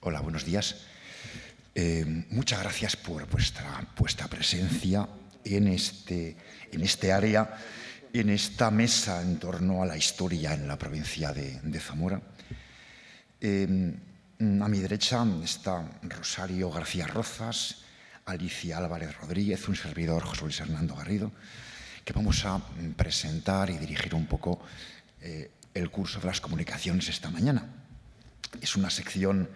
Hola, buenos días. Muchas gracias por vuestra presencia en este área, en esta mesa en torno a la historia en la provincia de Zamora. A mi derecha está Rosario García Rozas, Alicia Álvarez Rodríguez, un servidor, José Luis Hernando Garrido, que vamos a presentar y dirigir un poco el curso de las comunicaciones esta mañana. Es una sección,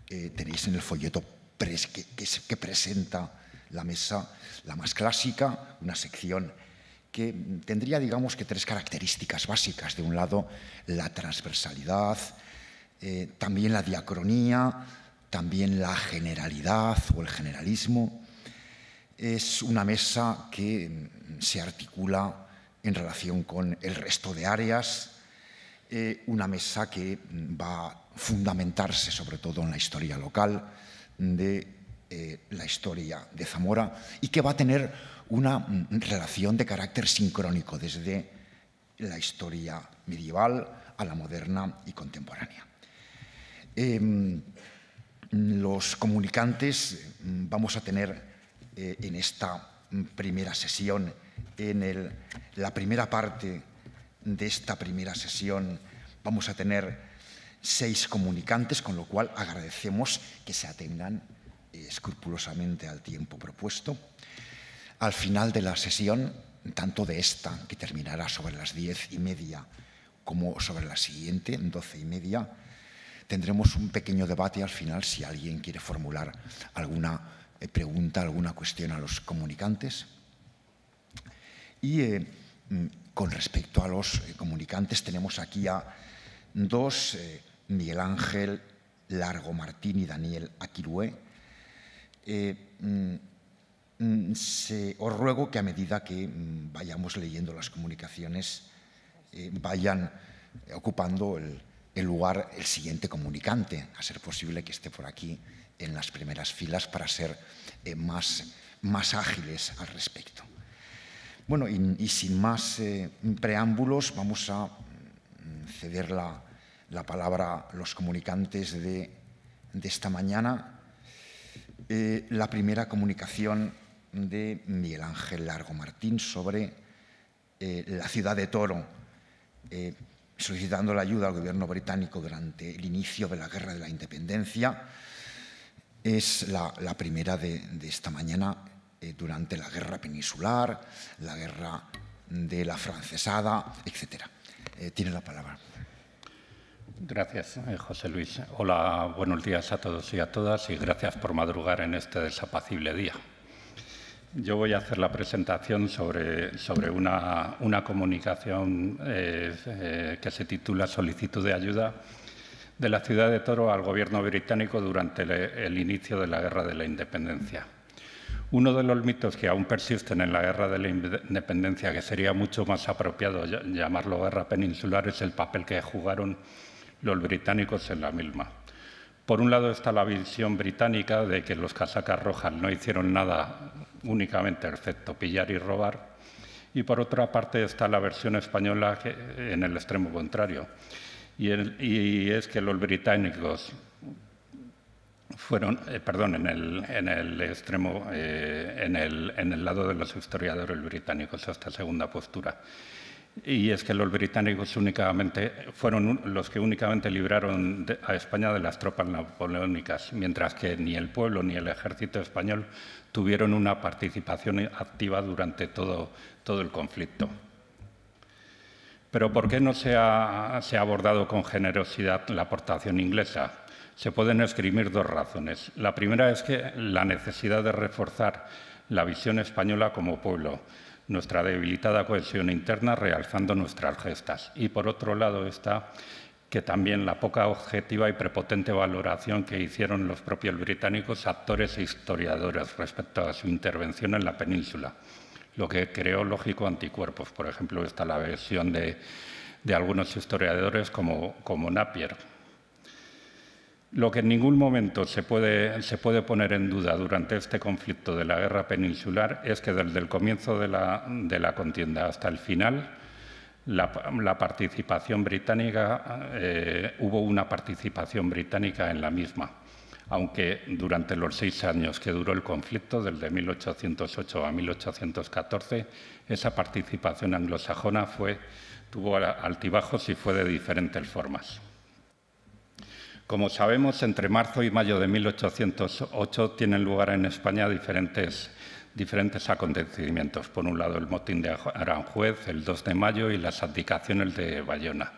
tenéis en el folleto que presenta la mesa, la más clásica, una sección que tendría, digamos, que tres características básicas. De un lado, la transversalidad, también la diacronía, también la generalidad o el generalismo. Es una mesa que se articula en relación con el resto de áreas, una mesa que va a fundamentarse sobre todo en la historia local de la historia de Zamora y que va a tener una relación de carácter sincrónico desde la historia medieval a la moderna y contemporánea. Los comunicantes vamos a tener en esta primera sesión, en la primera parte de esta primera sesión, vamos a tener 6 comunicantes, con lo cual agradecemos que se atengan escrupulosamente al tiempo propuesto. Al final de la sesión, tanto de esta, que terminará sobre las 10:30, como sobre la siguiente, 12:30, tendremos un pequeño debate al final si alguien quiere formular alguna pregunta, alguna cuestión a los comunicantes. Y con respecto a los comunicantes, tenemos aquí a 2, Miguel Ángel Largo Martín y Daniel Aquirué. Os ruego que a medida que vayamos leyendo las comunicaciones vayan ocupando el lugar el siguiente comunicante, a ser posible que esté por aquí en las primeras filas para ser más ágiles al respecto. Bueno, y sin más preámbulos, vamos a ceder la palabra a los comunicantes de esta mañana. La primera comunicación de Miguel Ángel Largo Martín sobre la ciudad de Toro, solicitando la ayuda al gobierno británico durante el inicio de la Guerra de la Independencia. Es la primera de esta mañana durante la Guerra Peninsular, la Guerra de la Francesada, etc. Tiene la palabra. Gracias, José Luis. Hola, buenos días a todos y a todas y gracias por madrugar en este desapacible día. Yo voy a hacer la presentación sobre una comunicación que se titula Solicitud de ayuda de la ciudad de Toro al gobierno británico durante el inicio de la Guerra de la Independencia. Uno de los mitos que aún persisten en la Guerra de la Independencia, que sería mucho más apropiado llamarlo Guerra Peninsular, es el papel que jugaron los británicos en la misma. Por un lado está la visión británica de que los casacas rojas no hicieron nada únicamente excepto pillar y robar, y por otra parte está la versión española en el extremo contrario, y es que los británicos fueron, en el lado de los historiadores británicos, esta segunda postura. Y es que los británicos fueron los que únicamente libraron a España de las tropas napoleónicas, mientras que ni el pueblo ni el ejército español tuvieron una participación activa durante todo el conflicto. Pero ¿por qué no se ha abordado con generosidad la aportación inglesa? Se pueden esgrimir 2 razones. La primera es que la necesidad de reforzar la visión española como pueblo, nuestra debilitada cohesión interna realzando nuestras gestas. Y por otro lado está que también la poca objetiva y prepotente valoración que hicieron los propios británicos, actores e historiadores respecto a su intervención en la península, lo que creó, lógico, anticuerpos. Por ejemplo, está la versión de algunos historiadores como Napier. Lo que en ningún momento se puede poner en duda durante este conflicto de la Guerra Peninsular es que desde el comienzo de la contienda hasta el final la participación británica, hubo una participación británica en la misma. aunque durante los 6 años que duró el conflicto, desde 1808 a 1814, esa participación anglosajona tuvo altibajos y fue de diferentes formas. Como sabemos, entre marzo y mayo de 1808 tienen lugar en España diferentes acontecimientos. Por un lado, el motín de Aranjuez, el 2 de mayo, y las abdicaciones de Bayona.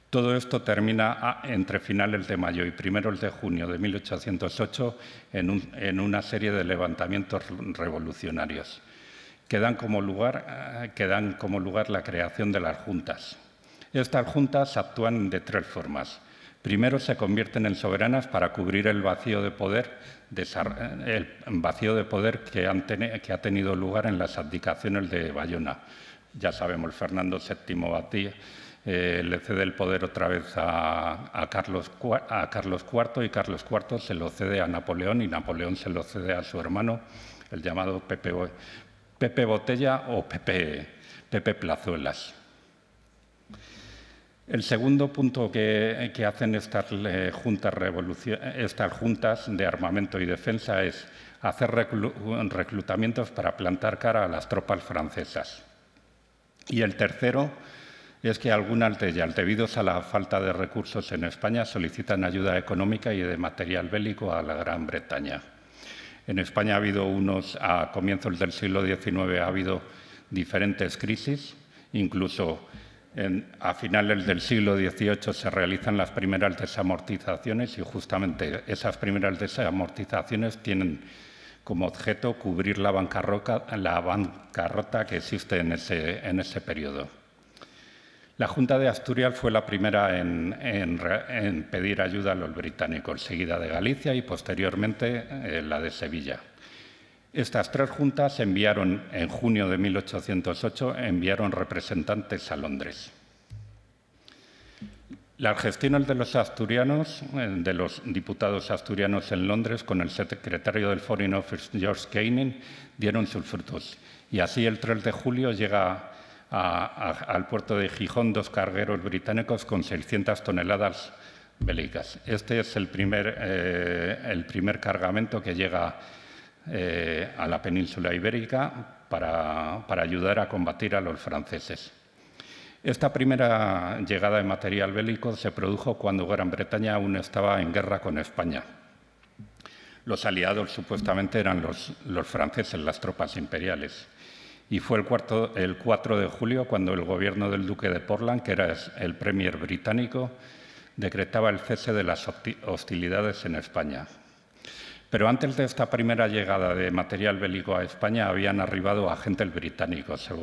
Todo esto termina entre finales de mayo y primeros de junio de 1808 en una serie de levantamientos revolucionarios que dan como lugar la creación de las juntas. Estas juntas actúan de 3 formas. Primero, se convierten en soberanas para cubrir el vacío de poder que ha tenido lugar en las abdicaciones de Bayona. Ya sabemos, Fernando VII le cede el poder otra vez a Carlos IV, y Carlos IV se lo cede a Napoleón, y Napoleón se lo cede a su hermano, el llamado Pepe Botella o Pepe Plazuelas. El segundo punto que hacen estas juntas de armamento y defensa es hacer reclutamientos para plantar cara a las tropas francesas. Y el tercero es que algunas de ellas, debido a la falta de recursos en España, solicitan ayuda económica y de material bélico a la Gran Bretaña. En España ha habido a comienzos del siglo XIX ha habido diferentes crisis, incluso a finales del siglo XVIII se realizan las primeras desamortizaciones, y justamente esas primeras desamortizaciones tienen como objeto cubrir la bancarrota que existe en ese periodo. La Junta de Asturias fue la primera en pedir ayuda a los británicos, seguida de Galicia y posteriormente la de Sevilla. Estas 3 juntas enviaron, en junio de 1808, representantes a Londres. Las gestiones de los asturianos, de los diputados asturianos en Londres, con el secretario del Foreign Office, George Canning, dieron sus frutos. Y así, el 3 de julio, llega al puerto de Gijón 2 cargueros británicos con 600 toneladas bélicas. Este es el primer cargamento que llega a la península ibérica para ayudar a combatir a los franceses. Esta primera llegada de material bélico se produjo cuando Gran Bretaña aún estaba en guerra con España. Los aliados supuestamente eran los franceses, las tropas imperiales. Y fue el 4 de julio cuando el gobierno del duque de Portland, que era el premier británico, decretaba el cese de las hostilidades en España. Pero antes de esta primera llegada de material bélico a España habían arribado agentes británicos. El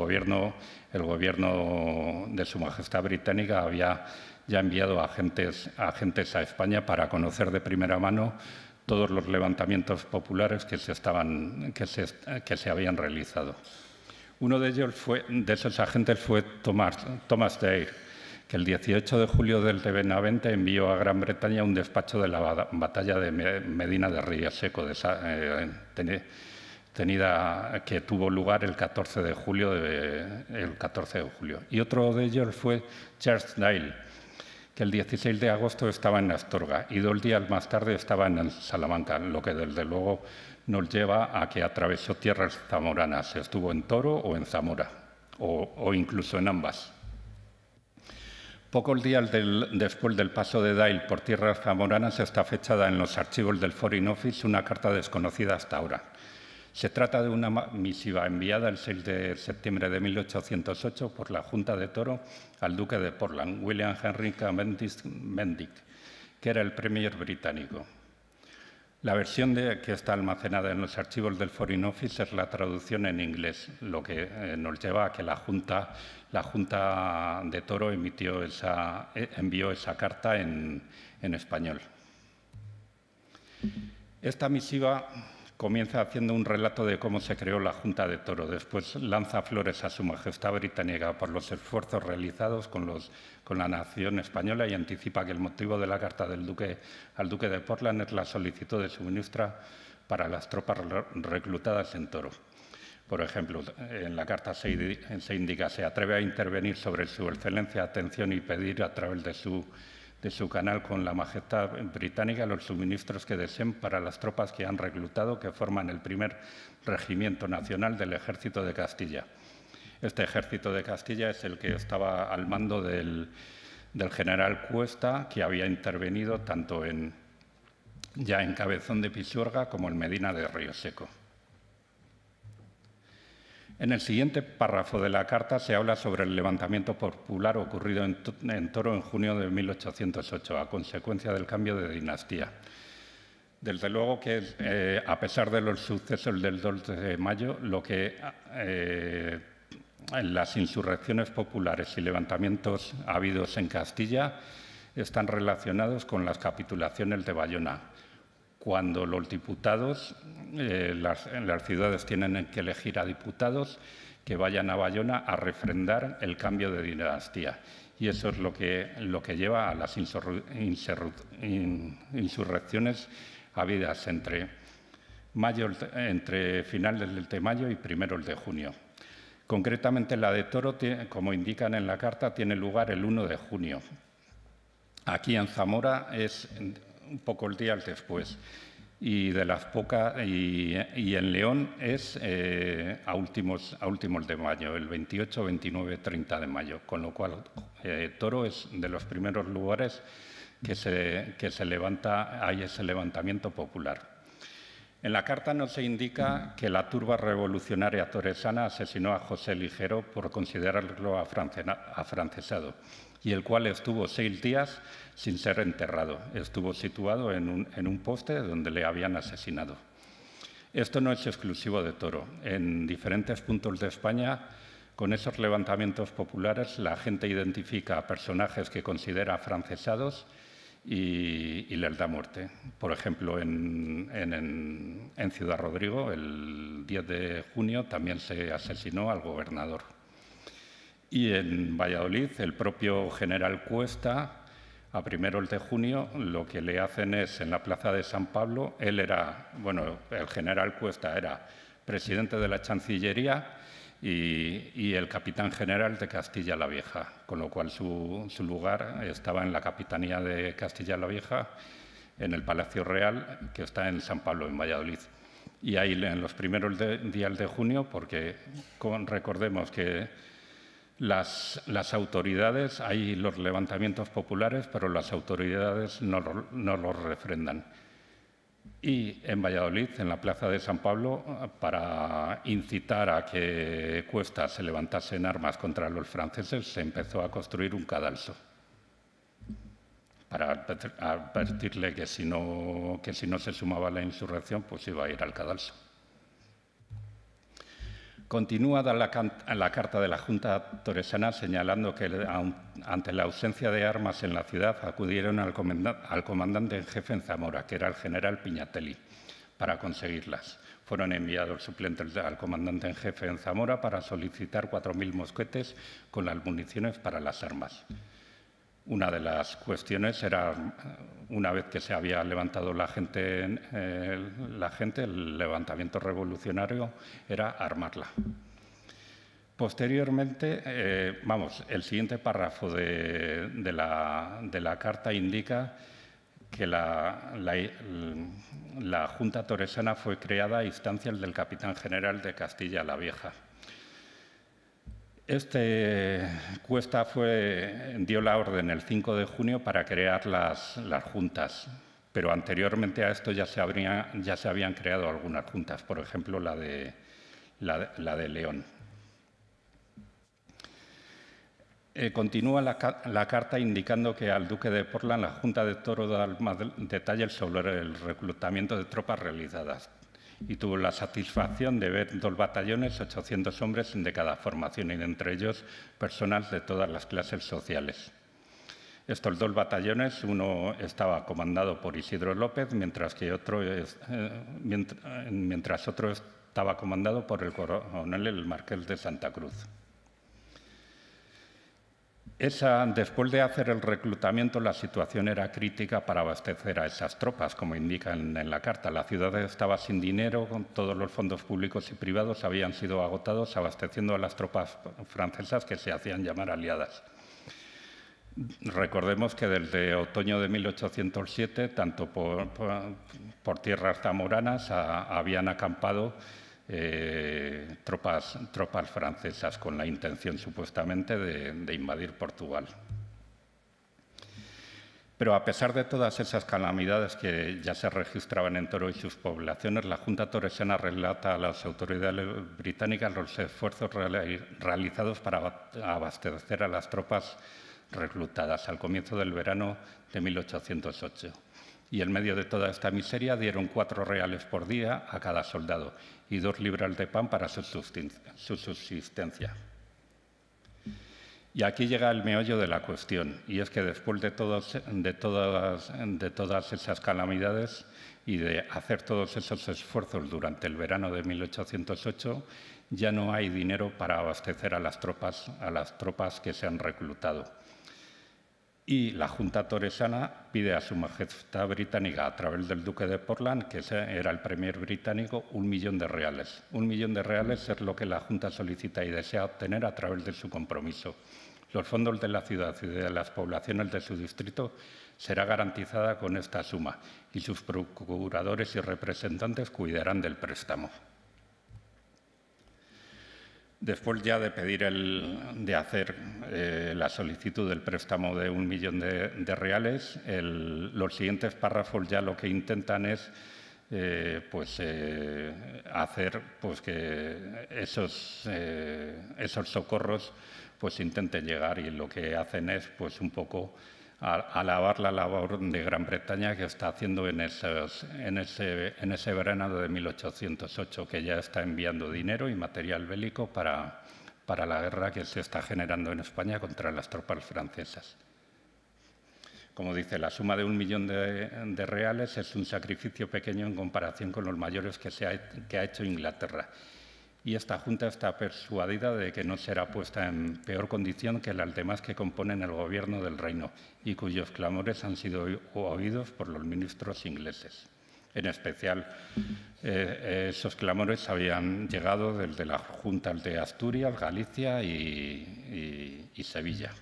gobierno de Su Majestad Británica había ya enviado agentes a España para conocer de primera mano todos los levantamientos populares que se habían realizado. Uno de esos agentes fue Thomas Dare, que el 18 de julio del Benavente envió a Gran Bretaña un despacho de la batalla de Medina de Rieseco, que tuvo lugar el 14 de julio. Y otro de ellos fue Charles Dale, que el 16 de agosto estaba en Astorga y 2 días más tarde estaba en Salamanca, lo que desde luego nos lleva a que atravesó tierras zamoranas. Estuvo en Toro o en Zamora, o incluso en ambas. Pocos días después del paso de Dale por tierras zamoranas está fechada en los archivos del Foreign Office una carta desconocida hasta ahora. Se trata de una misiva enviada el 6 de septiembre de 1808 por la Junta de Toro al duque de Portland, William Henry Cavendish, que era el premier británico. La versión que está almacenada en los archivos del Foreign Office es la traducción en inglés, lo que nos lleva a que la Junta de Toro envió esa carta en español. Esta misiva comienza haciendo un relato de cómo se creó la Junta de Toro. Después lanza flores a Su Majestad Británica por los esfuerzos realizados con la nación española y anticipa que el motivo de la carta del duque al duque de Portland es la solicitud de suministro para las tropas reclutadas en Toro. Por ejemplo, en la carta se indica: se atreve a intervenir sobre su excelencia, atención y pedir a través de de su canal con la Majestad Británica los suministros que deseen para las tropas que han reclutado, que forman el primer regimiento nacional del Ejército de Castilla. Este Ejército de Castilla es el que estaba al mando del general Cuesta, que había intervenido tanto ya en Cabezón de Pisuerga como en Medina de Rioseco. En el siguiente párrafo de la carta se habla sobre el levantamiento popular ocurrido en Toro en junio de 1808, a consecuencia del cambio de dinastía. Desde luego que, a pesar de los sucesos del 2 de mayo, las insurrecciones populares y levantamientos habidos en Castilla están relacionados con las capitulaciones de Bayona, cuando los diputados, las ciudades tienen que elegir a diputados que vayan a Bayona a refrendar el cambio de dinastía. Y eso es lo que lleva a las insurrecciones habidas entre finales de mayo y primeros de junio. Concretamente, la de Toro, como indican en la carta, tiene lugar el 1 de junio. Aquí en Zamora es un pocos días después, y en León es a últimos de mayo, el 28, 29, 30 de mayo, con lo cual Toro es de los primeros lugares que se levanta, hay ese levantamiento popular. En la carta no se indica que la turba revolucionaria toresana asesinó a José Ligero por considerarlo afrancesado, y el cual estuvo 6 días sin ser enterrado. Estuvo situado en un poste donde le habían asesinado. Esto no es exclusivo de Toro. En diferentes puntos de España, con esos levantamientos populares, la gente identifica a personajes que considera afrancesados y les da muerte. Por ejemplo, en Ciudad Rodrigo, el 10 de junio, también se asesinó al gobernador. Y en Valladolid, el propio general Cuesta, a primeros de junio, lo que le hacen es, en la plaza de San Pablo, el general Cuesta era presidente de la Chancillería y el capitán general de Castilla la Vieja, con lo cual su lugar estaba en la Capitanía de Castilla la Vieja, en el Palacio Real, que está en San Pablo, en Valladolid. Y ahí en los primeros días de junio, porque recordemos que las autoridades, hay los levantamientos populares, pero las autoridades no los refrendan. Y en Valladolid, en la plaza de San Pablo, para incitar a que Cuesta se levantase en armas contra los franceses, se empezó a construir un cadalso para advertirle que si no se sumaba a la insurrección, pues iba a ir al cadalso. Continúa la carta de la Junta Toresana señalando que ante la ausencia de armas en la ciudad acudieron al comandante en jefe en Zamora, que era el general Piñatelli, para conseguirlas. Fueron enviados suplentes al comandante en jefe en Zamora para solicitar 4.000 mosquetes con las municiones para las armas. Una de las cuestiones era, una vez que se había levantado la gente, el levantamiento revolucionario, era armarla. Posteriormente, el siguiente párrafo de la carta indica que la Junta Toresana fue creada a instancias del capitán general de Castilla la Vieja. Cuesta dio la orden el 5 de junio para crear las juntas, pero anteriormente a esto ya se habían creado algunas juntas, por ejemplo la de León. Continúa la carta indicando que al duque de Portland la Junta de Toro da más detalles sobre el reclutamiento de tropas realizadas y tuvo la satisfacción de ver 2 batallones, 800 hombres de cada formación y entre ellos personas de todas las clases sociales. Estos 2 batallones, uno estaba comandado por Isidro López, mientras otro estaba comandado por el coronel el Marqués de Santa Cruz. Después de hacer el reclutamiento, la situación era crítica para abastecer a esas tropas, como indican en la carta. La ciudad estaba sin dinero, todos los fondos públicos y privados habían sido agotados, abasteciendo a las tropas francesas que se hacían llamar aliadas. Recordemos que desde otoño de 1807, tanto por tierras zamoranas, habían acampado tropas francesas con la intención supuestamente de invadir Portugal. Pero a pesar de todas esas calamidades que ya se registraban en Toro y sus poblaciones, la Junta Torresana relata a las autoridades británicas los esfuerzos realizados para abastecer a las tropas reclutadas al comienzo del verano de 1808. Y en medio de toda esta miseria dieron 4 reales por día a cada soldado y 2 libras de pan para su subsistencia. Y aquí llega el meollo de la cuestión, y es que después de todas esas calamidades y de hacer todos esos esfuerzos durante el verano de 1808, ya no hay dinero para abastecer a las tropas que se han reclutado. Y la Junta Torresana pide a Su Majestad Británica, a través del Duque de Portland, que era el premier británico, 1 millón de reales. 1 millón de reales es lo que la Junta solicita y desea obtener a través de su compromiso. Los fondos de la ciudad y de las poblaciones de su distrito será garantizada con esta suma y sus procuradores y representantes cuidarán del préstamo. Después ya de de hacer la solicitud del préstamo de 1 millón de reales, los siguientes párrafos ya lo que intentan es hacer que esos socorros intenten llegar, y lo que hacen es un poco alabar la labor de Gran Bretaña que está haciendo en ese verano de 1808, que ya está enviando dinero y material bélico para la guerra que se está generando en España contra las tropas francesas. Como dice, la suma de 1 millón de reales es un sacrificio pequeño en comparación con los mayores que ha hecho Inglaterra. Y esta Junta está persuadida de que no será puesta en peor condición que las demás que componen el Gobierno del Reino y cuyos clamores han sido oídos por los ministros ingleses. En especial, esos clamores habían llegado desde las Juntas de Asturias, Galicia y Sevilla.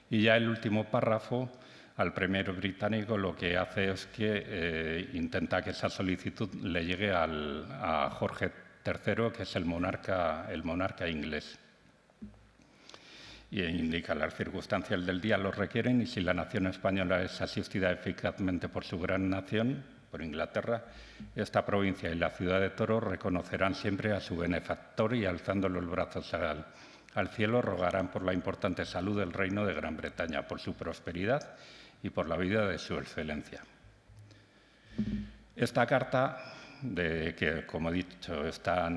Y ya el último párrafo, al premier británico, lo que hace es que intenta que esa solicitud le llegue a Jorge III, que es el monarca inglés. Y indica: las circunstancias del día lo requieren y si la nación española es asistida eficazmente por su gran nación, por Inglaterra, esta provincia y la ciudad de Toro reconocerán siempre a su benefactor y, alzando los brazos al cielo, rogarán por la importante salud del Reino de Gran Bretaña, por su prosperidad y por la vida de su excelencia. Esta carta, que, como he dicho, está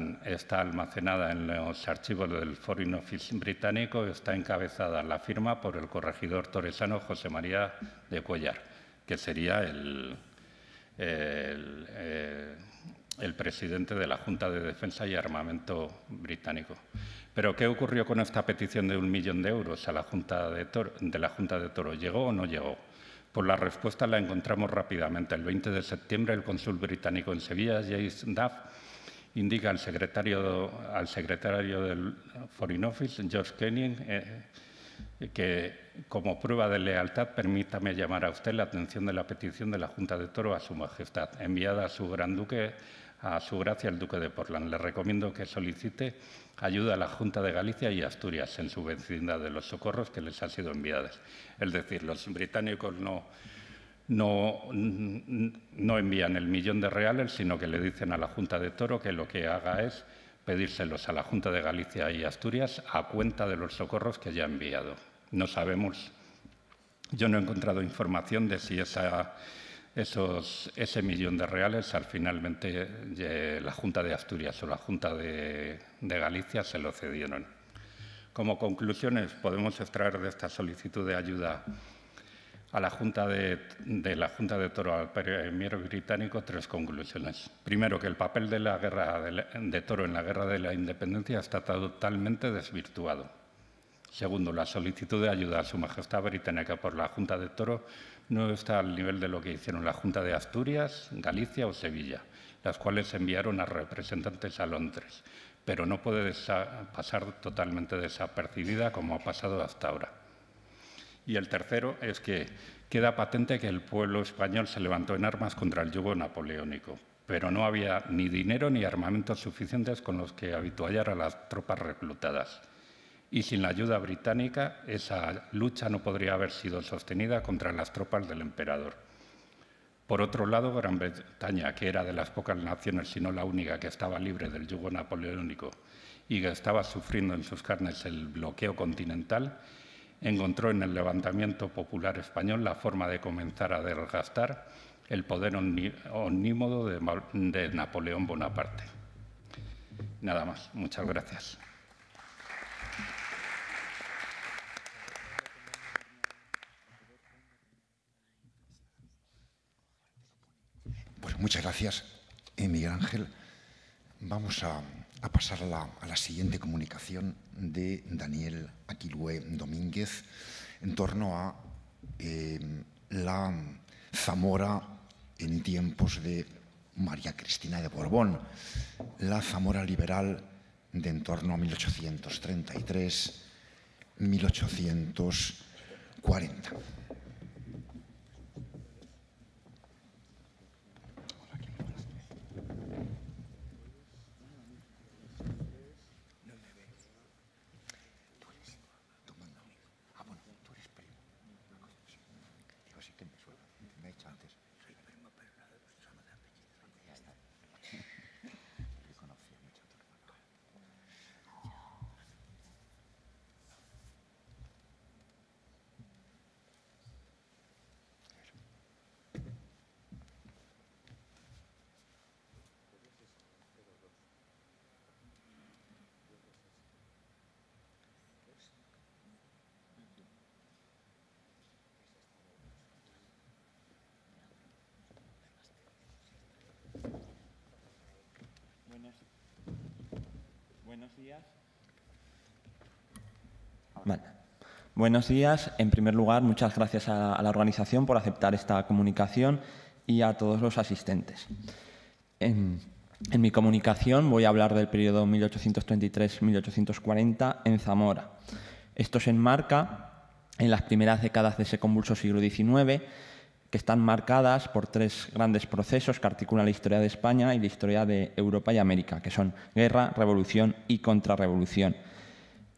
almacenada en los archivos del Foreign Office británico, está encabezada la firma por el corregidor torresano José María de Cuéllar, que sería el presidente de la Junta de Defensa y Armamento británico. Pero, ¿qué ocurrió con esta petición de 1 millón de euros a la Junta de Toro? ¿Llegó o no llegó? Pues la respuesta la encontramos rápidamente. El 20 de septiembre, el cónsul británico en Sevilla, James Duff, indica al secretario del Foreign Office, George Kenning, que, como prueba de lealtad, permítame llamar a usted la atención de la petición de la Junta de Toro a Su Majestad, enviada a su Gran Duque, a su gracia el Duque de Portland. Le recomiendo que solicite ayuda a la Junta de Galicia y Asturias en su vecindad de los socorros que les han sido enviados. Es decir, los británicos no envían el 1 millón de reales, sino que le dicen a la Junta de Toro que lo que haga es pedírselos a la Junta de Galicia y Asturias a cuenta de los socorros que ya ha enviado. No sabemos, yo no he encontrado información de si ese 1 millón de reales finalmente la Junta de Asturias o la Junta de Galicia se lo cedieron. Como conclusiones, podemos extraer de esta solicitud de ayuda a la Junta de Toro al premier británico 3 conclusiones. Primero, que el papel de la guerra de Toro en la Guerra de la Independencia está totalmente desvirtuado. Segundo, la solicitud de ayuda a Su Majestad Británica por la Junta de Toro no está al nivel de lo que hicieron la Junta de Asturias, Galicia o Sevilla, las cuales enviaron a representantes a Londres, pero no puede pasar totalmente desapercibida como ha pasado hasta ahora. Y el tercero es que queda patente que el pueblo español se levantó en armas contra el yugo napoleónico, pero no había ni dinero ni armamentos suficientes con los que avituallar a las tropas reclutadas. Y sin la ayuda británica, esa lucha no podría haber sido sostenida contra las tropas del emperador. Por otro lado, Gran Bretaña, que era de las pocas naciones, si no la única, que estaba libre del yugo napoleónico y que estaba sufriendo en sus carnes el bloqueo continental, encontró en el levantamiento popular español la forma de comenzar a desgastar el poder omnímodo de Napoleón Bonaparte. Nada más. Muchas gracias. Pues muchas gracias, Miguel Ángel. Vamos a pasar a la siguiente comunicación de Daniel Aquilue Domínguez en torno a la Zamora en tiempos de María Cristina de Borbón, la Zamora liberal de en torno a 1833-1840. Buenos días. Vale. Buenos días. En primer lugar, muchas gracias a la organización por aceptar esta comunicación y a todos los asistentes. En mi comunicación voy a hablar del periodo 1833-1840 en Zamora. Esto se enmarca en las primeras décadas de ese convulso siglo XIX, que están marcadas por tres grandes procesos que articulan la historia de España y la historia de Europa y América, que son guerra, revolución y contrarrevolución.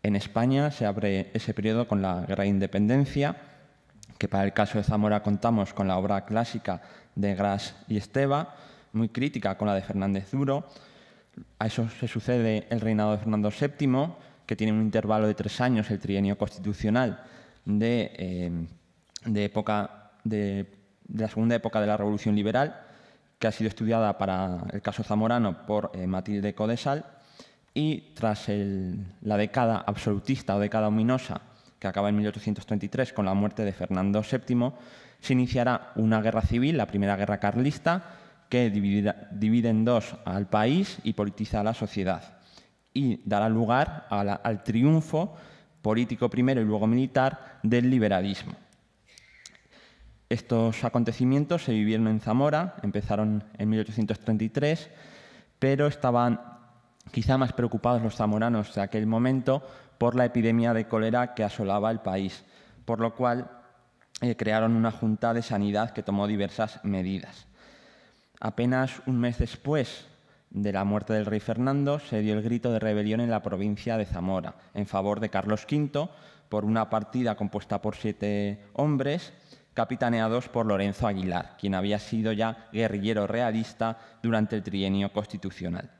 En España se abre ese periodo con la Guerra de Independencia, que para el caso de Zamora contamos con la obra clásica de Gras y Esteva, muy crítica con la de Fernández Duro. A eso se sucede el reinado de Fernando VII, que tiene un intervalo de 3 años, el trienio constitucional de la segunda época de la Revolución Liberal, que ha sido estudiada para el caso zamorano por Matilde Codesal, y tras la década absolutista o década ominosa, que acaba en 1833 con la muerte de Fernando VII, se iniciará una guerra civil, la primera guerra carlista, que divide en dos al país y politiza a la sociedad, y dará lugar al triunfo político primero y luego militar del liberalismo. Estos acontecimientos se vivieron en Zamora, empezaron en 1833, pero estaban quizá más preocupados los zamoranos de aquel momento por la epidemia de cólera que asolaba el país, por lo cual crearon una junta de sanidad que tomó diversas medidas. Apenas un mes después de la muerte del rey Fernando se dio el grito de rebelión en la provincia de Zamora en favor de Carlos V por una partida compuesta por 7 hombres capitaneados por Lorenzo Aguilar, quien había sido ya guerrillero realista durante el trienio constitucional.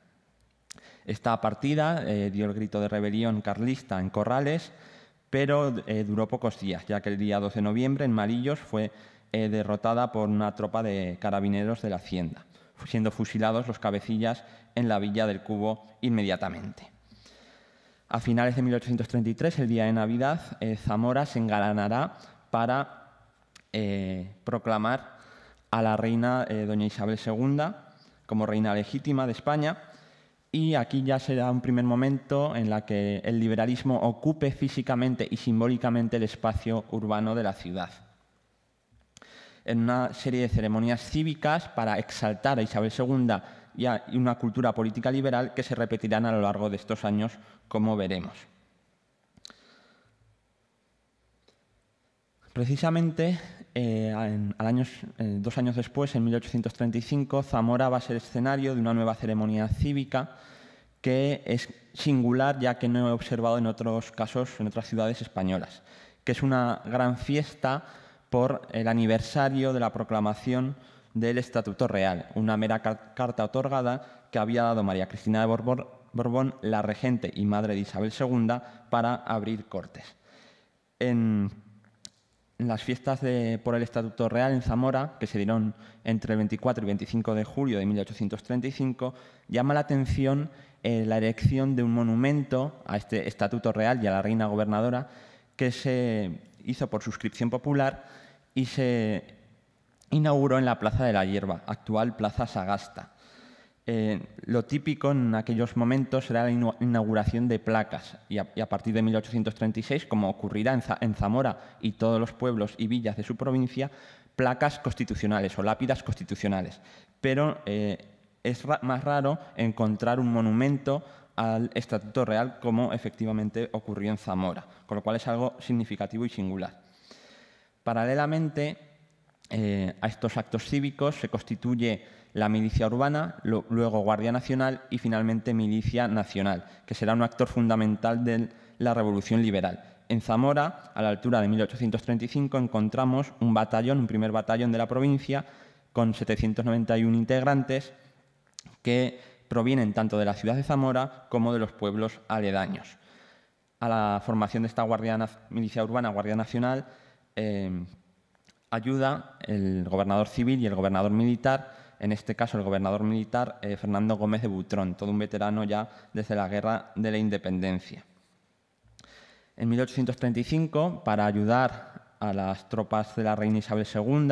Esta partida dio el grito de rebelión carlista en Corrales, pero duró pocos días, ya que el día 12 de noviembre en Marillos fue derrotada por una tropa de carabineros de la Hacienda, siendo fusilados los cabecillas en la villa del Cubo inmediatamente. A finales de 1833, el día de Navidad, Zamora se engalanará para proclamar a la reina doña Isabel II como reina legítima de España, y aquí ya será un primer momento en la que el liberalismo ocupe físicamente y simbólicamente el espacio urbano de la ciudad. En una serie de ceremonias cívicas para exaltar a Isabel II y una cultura política liberal que se repetirán a lo largo de estos años, como veremos. Precisamente, 2 años después, en 1835, Zamora va a ser escenario de una nueva ceremonia cívica que es singular, ya que no he observado en otros casos, en otras ciudades españolas, que es una gran fiesta por el aniversario de la proclamación del Estatuto Real, una mera carta otorgada que había dado María Cristina de Borbón, la regente y madre de Isabel II, para abrir Cortes. En las fiestas por el Estatuto Real en Zamora, que se dieron entre el 24 y 25 de julio de 1835, llama la atención la erección de un monumento a este Estatuto Real y a la reina gobernadora, que se hizo por suscripción popular y se inauguró en la Plaza de la Hierba, actual Plaza Sagasta. Lo típico en aquellos momentos era la inauguración de placas y a partir de 1836, como ocurrirá en Zamora y todos los pueblos y villas de su provincia, placas constitucionales o lápidas constitucionales. Pero es más raro encontrar un monumento al Estatuto Real como efectivamente ocurrió en Zamora, con lo cual es algo significativo y singular. Paralelamente a estos actos cívicos se constituye la milicia urbana, luego Guardia Nacional y finalmente Milicia Nacional, que será un actor fundamental de la Revolución Liberal. En Zamora, a la altura de 1835, encontramos un primer batallón de la provincia, con 791 integrantes que provienen tanto de la ciudad de Zamora como de los pueblos aledaños. A la formación de esta milicia urbana, Guardia Nacional, ayuda el gobernador civil y el gobernador militar, en este caso el gobernador militar Fernando Gómez de Butrón, todo un veterano ya desde la Guerra de la Independencia. En 1835, para ayudar a las tropas de la reina Isabel II,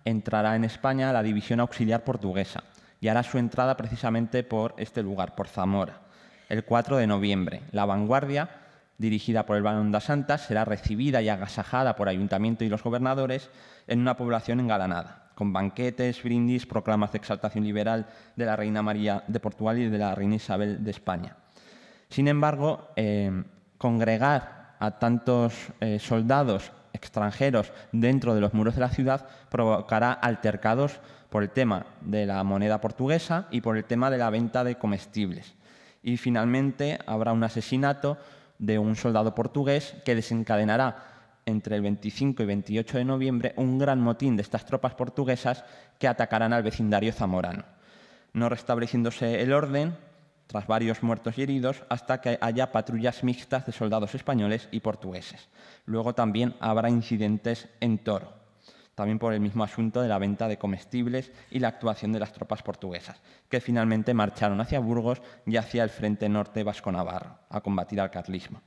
entrará en España la División Auxiliar Portuguesa y hará su entrada precisamente por este lugar, por Zamora. El 4 de noviembre, la vanguardia, dirigida por el barón das Santas, será recibida y agasajada por Ayuntamiento y los gobernadores en una población engalanada, con banquetes, brindis, proclamas de exaltación liberal de la reina María de Portugal y de la reina Isabel de España. Sin embargo, congregar a tantos soldados extranjeros dentro de los muros de la ciudad provocará altercados por el tema de la moneda portuguesa y por el tema de la venta de comestibles. Y finalmente habrá un asesinato de un soldado portugués que desencadenará entre el 25 y 28 de noviembre un gran motín de estas tropas portuguesas que atacarán al vecindario zamorano, no restableciéndose el orden tras varios muertos y heridos hasta que haya patrullas mixtas de soldados españoles y portugueses. Luego también habrá incidentes en Toro, también por el mismo asunto de la venta de comestibles y la actuación de las tropas portuguesas, que finalmente marcharon hacia Burgos y hacia el frente norte vasco-navarro a combatir al carlismo.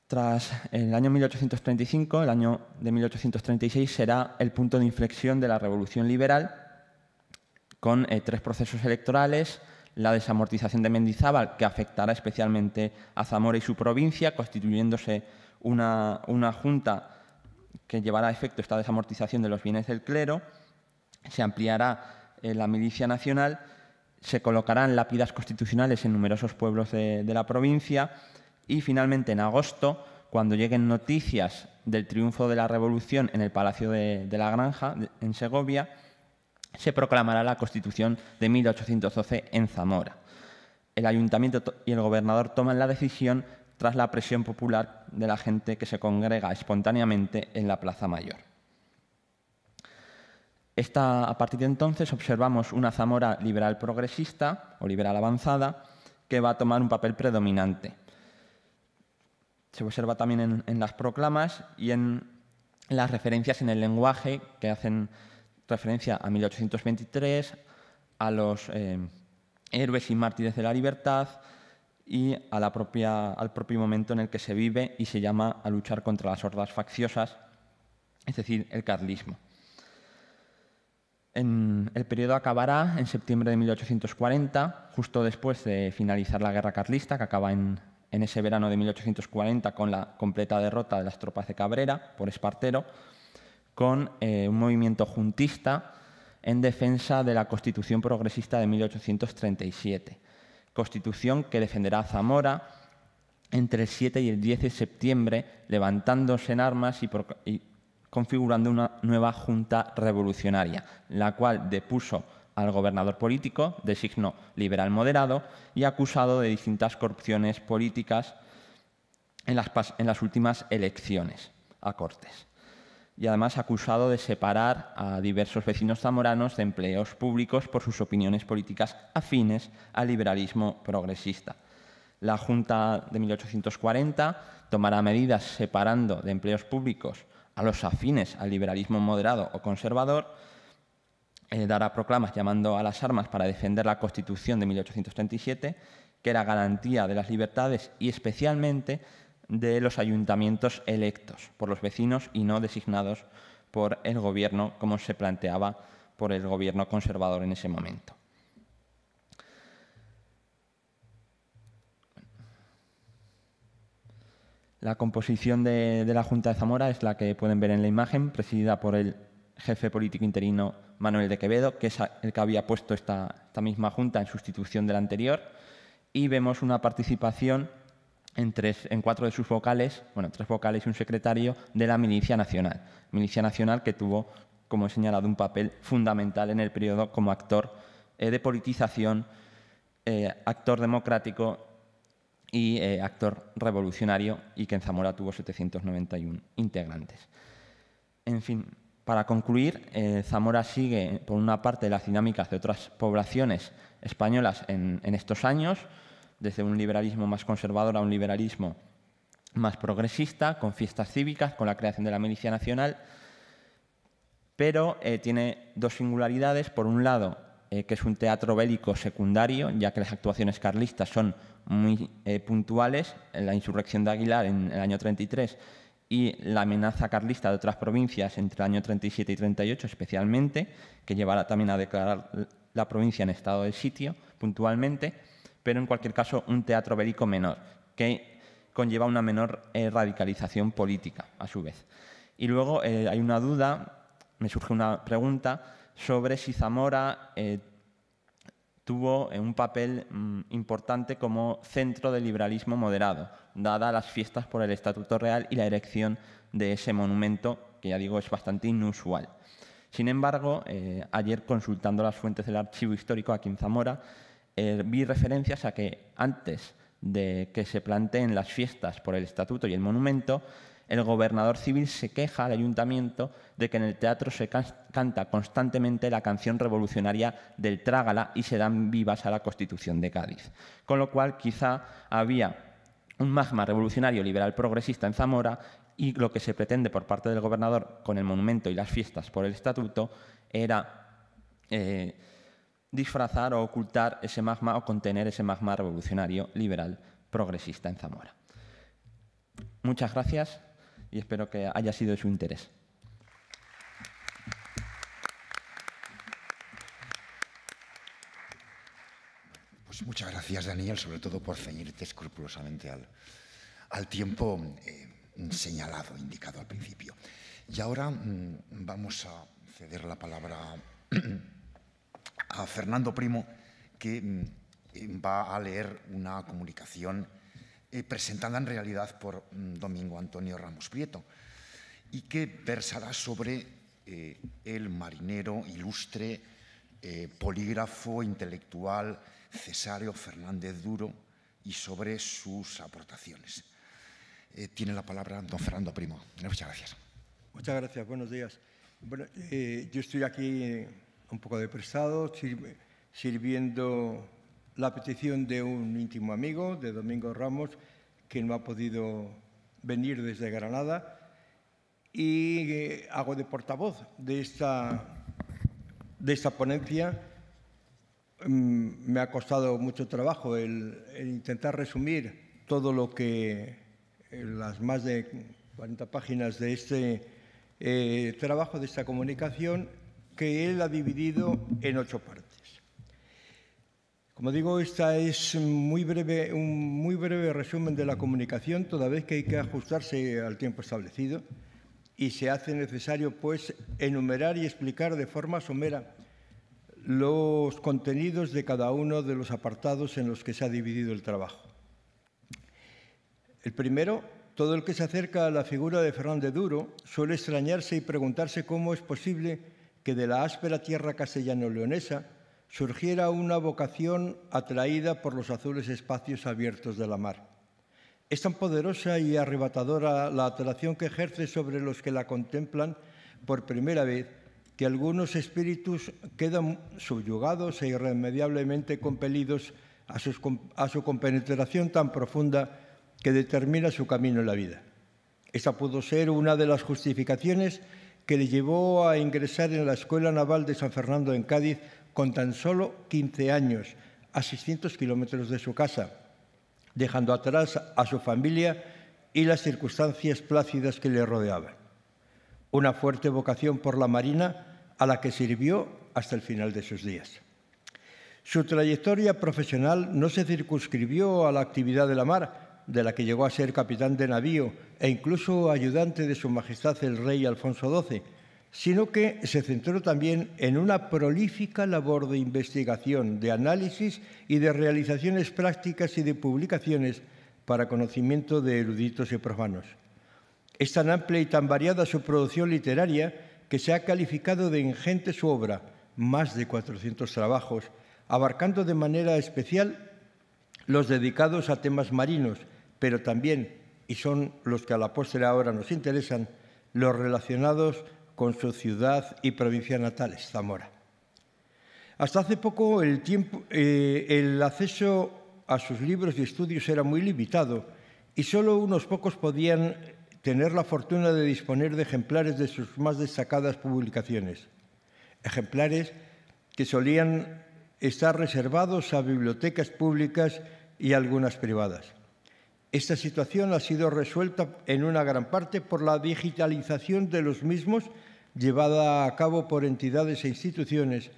Tras el año 1835, el año de 1836 será el punto de inflexión de la Revolución Liberal, con 3 procesos electorales: la desamortización de Mendizábal, que afectará especialmente a Zamora y su provincia, constituyéndose una junta que llevará a efecto esta desamortización de los bienes del clero. Se ampliará la milicia nacional, se colocarán lápidas constitucionales en numerosos pueblos de la provincia y finalmente en agosto, cuando lleguen noticias del triunfo de la Revolución en el Palacio de la Granja, en Segovia, se proclamará la Constitución de 1812 en Zamora. El Ayuntamiento y el gobernador toman la decisión tras la presión popular de la gente que se congrega espontáneamente en la Plaza Mayor. A partir de entonces observamos una Zamora liberal progresista o liberal avanzada que va a tomar un papel predominante. Se observa también en las proclamas y en las referencias en el lenguaje que hacen referencia a 1823, a los héroes y mártires de la libertad y al propio momento en el que se vive y se llama a luchar contra las hordas facciosas, es decir, el carlismo. El periodo acabará en septiembre de 1840, justo después de finalizar la guerra carlista, que acaba en ese verano de 1840 con la completa derrota de las tropas de Cabrera por Espartero, con un movimiento juntista en defensa de la Constitución progresista de 1837, Constitución que defenderá Zamora entre el 7 y el 10 de septiembre, levantándose en armas y configurando una nueva Junta Revolucionaria, la cual depuso al gobernador político de signo liberal moderado y acusado de distintas corrupciones políticas en las últimas elecciones a Cortes. Y además acusado de separar a diversos vecinos zamoranos de empleos públicos por sus opiniones políticas afines al liberalismo progresista. La Junta de 1840 tomará medidas separando de empleos públicos a los afines al liberalismo moderado o conservador, dará proclamas llamando a las armas para defender la Constitución de 1837, que era garantía de las libertades y especialmente de los ayuntamientos electos por los vecinos y no designados por el gobierno, como se planteaba por el gobierno conservador en ese momento. La composición de la Junta de Zamora es la que pueden ver en la imagen, presidida por el jefe político interino Manuel de Quevedo, que es el que había puesto esta misma Junta en sustitución de la anterior, y vemos una participación en 4 de sus vocales, 3 vocales y un secretario, de la Milicia Nacional. Milicia Nacional que tuvo, como he señalado, un papel fundamental en el periodo como actor de politización, actor democrático y actor revolucionario, y que en Zamora tuvo 791 integrantes. En fin, para concluir, Zamora sigue, por una parte, las dinámicas de otras poblaciones españolas en estos años, desde un liberalismo más conservador a un liberalismo más progresista, con fiestas cívicas, con la creación de la Milicia Nacional, pero tiene 2 singularidades. Por un lado, que es un teatro bélico secundario, ya que las actuaciones carlistas son muy puntuales, en la insurrección de Aguilar en el año 33 y la amenaza carlista de otras provincias entre el año 37 y 38 especialmente, que llevará también a declarar la provincia en estado de sitio puntualmente, pero en cualquier caso un teatro bélico menor, que conlleva una menor radicalización política a su vez. Y luego hay una duda, me surge una pregunta sobre si Zamora tuvo un papel importante como centro del liberalismo moderado, dadas las fiestas por el Estatuto Real y la erección de ese monumento, que ya digo es bastante inusual. Sin embargo, ayer consultando las fuentes del archivo histórico aquí en Zamora, vi referencias a que antes de que se planteen las fiestas por el Estatuto y el monumento, el gobernador civil se queja al ayuntamiento de que en el teatro se canta constantemente la canción revolucionaria del Trágala y se dan vivas a la Constitución de Cádiz. Con lo cual, quizá había un magma revolucionario liberal progresista en Zamora y lo que se pretende por parte del gobernador con el monumento y las fiestas por el Estatuto era disfrazar o ocultar ese magma o contener ese magma revolucionario liberal progresista en Zamora. Muchas gracias y espero que haya sido de su interés. Pues muchas gracias, Daniel, sobre todo por ceñirte escrupulosamente al tiempo señalado, indicado al principio. Y ahora vamos a ceder la palabra a Fernando Primo, que va a leer una comunicación presentada en realidad por Domingo Antonio Ramos Prieto y que versará sobre el marinero ilustre, polígrafo, intelectual Cesáreo Fernández Duro y sobre sus aportaciones. Tiene la palabra don Fernando Primo. Muchas gracias. Muchas gracias. Buenos días. Bueno, yo estoy aquí un poco de prestado, sirviendo la petición de un íntimo amigo, de Domingo Ramos, que no ha podido venir desde Granada, y hago de portavoz de esta ponencia. Me ha costado mucho trabajo el intentar resumir todo lo que las más de 40 páginas de este trabajo, de esta comunicación, que él ha dividido en 8 partes. Como digo, esta es un muy breve resumen de la comunicación, toda vez que hay que ajustarse al tiempo establecido y se hace necesario, pues, enumerar y explicar de forma somera los contenidos de cada uno de los apartados en los que se ha dividido el trabajo. El primero, todo el que se acerca a la figura de Fernán de Duro suele extrañarse y preguntarse cómo es posible que de la áspera tierra castellano-leonesa surgiera una vocación atraída por los azules espacios abiertos de la mar. Es tan poderosa y arrebatadora la atracción que ejerce sobre los que la contemplan por primera vez que algunos espíritus quedan subyugados e irremediablemente compelidos a su compenetración tan profunda que determina su camino en la vida. Esta pudo ser una de las justificaciones que le llevó a ingresar en la Escuela Naval de San Fernando en Cádiz con tan solo 15 años, a 600 kilómetros de su casa, dejando atrás a su familia y las circunstancias plácidas que le rodeaban. Una fuerte vocación por la Marina a la que sirvió hasta el final de sus días. Su trayectoria profesional no se circunscribió a la actividad de la mar, de la que llegó a ser capitán de navío e incluso ayudante de Su Majestad el Rey Alfonso XII, sino que se centró también en una prolífica labor de investigación, de análisis y de realizaciones prácticas y de publicaciones para conocimiento de eruditos y profanos. Es tan amplia y tan variada su producción literaria que se ha calificado de ingente su obra, más de 400 trabajos, abarcando de manera especial los dedicados a temas marinos, pero también, y son los que a la postre ahora nos interesan, los relacionados con su ciudad y provincia natales, Zamora. Hasta hace poco el acceso a sus libros y estudios era muy limitado y solo unos pocos podían tener la fortuna de disponer de ejemplares de sus más destacadas publicaciones, ejemplares que solían estar reservados a bibliotecas públicas y algunas privadas. Esta situación ha sido resuelta en una gran parte por la digitalización de los mismos llevada a cabo por entidades e instituciones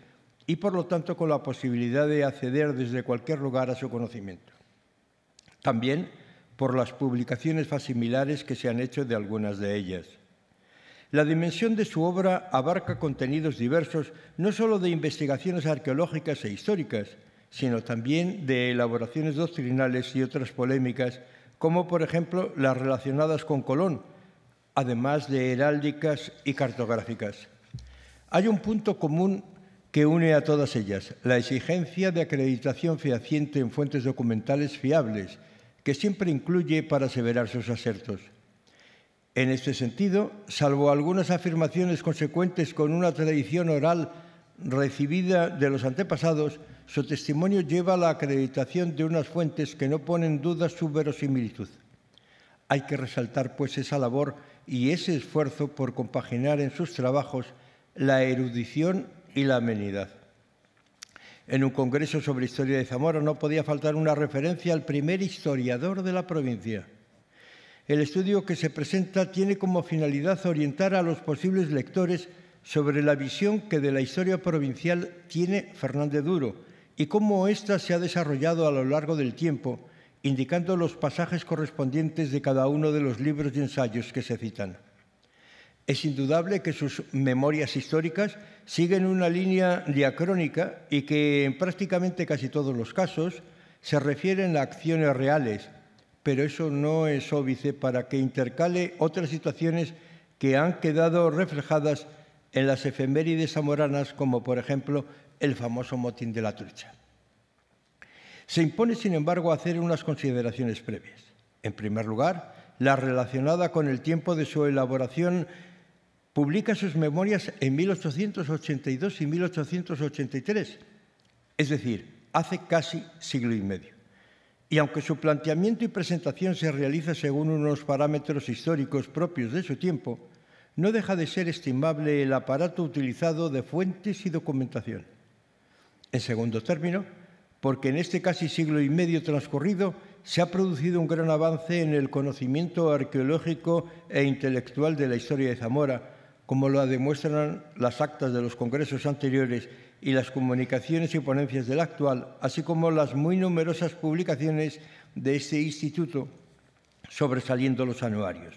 y, por lo tanto, con la posibilidad de acceder desde cualquier lugar a su conocimiento. También por las publicaciones facsimilares que se han hecho de algunas de ellas. La dimensión de su obra abarca contenidos diversos, no solo de investigaciones arqueológicas e históricas, sino también de elaboraciones doctrinales y otras polémicas, como por ejemplo las relacionadas con Colón, además de heráldicas y cartográficas. Hay un punto común que une a todas ellas, la exigencia de acreditación fehaciente en fuentes documentales fiables, que siempre incluye para aseverar sus asertos. En este sentido, salvo algunas afirmaciones consecuentes con una tradición oral recibida de los antepasados, su testimonio lleva a la acreditación de unas fuentes que no ponen en duda su verosimilitud. Hay que resaltar, pues, esa labor y ese esfuerzo por compaginar en sus trabajos la erudición y la amenidad. En un congreso sobre historia de Zamora no podía faltar una referencia al primer historiador de la provincia. El estudio que se presenta tiene como finalidad orientar a los posibles lectores sobre la visión que de la historia provincial tiene Fernán de Duro y cómo ésta se ha desarrollado a lo largo del tiempo, indicando los pasajes correspondientes de cada uno de los libros y ensayos que se citan. Es indudable que sus memorias históricas siguen una línea diacrónica y que en prácticamente casi todos los casos se refieren a acciones reales, pero eso no es óbice para que intercale otras situaciones que han quedado reflejadas en las efemérides zamoranas, como por ejemplo el famoso motín de la Trucha. Se impone, sin embargo, hacer unas consideraciones previas. En primer lugar, la relacionada con el tiempo de su elaboración. Publica sus memorias en 1882 y 1883, es decir, hace casi siglo y medio. Y aunque su planteamiento y presentación se realiza según unos parámetros históricos propios de su tiempo, no deja de ser estimable el aparato utilizado de fuentes y documentación. En segundo término, porque en este casi siglo y medio transcurrido se ha producido un gran avance en el conocimiento arqueológico e intelectual de la historia de Zamora, como lo demuestran las actas de los congresos anteriores y las comunicaciones y ponencias del actual, así como las muy numerosas publicaciones de este instituto, sobresaliendo los anuarios.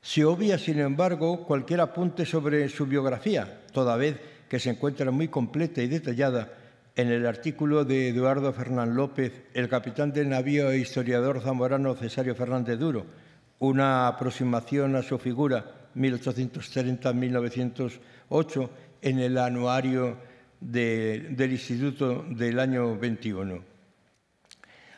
Se obvia, sin embargo, cualquier apunte sobre su biografía, toda vez que se encuentra muy completa y detallada en el artículo de Eduardo Fernán López, el capitán del navío e historiador zamorano Cesario Fernández Duro, una aproximación a su figura 1830-1908 en el anuario del Instituto del año 21.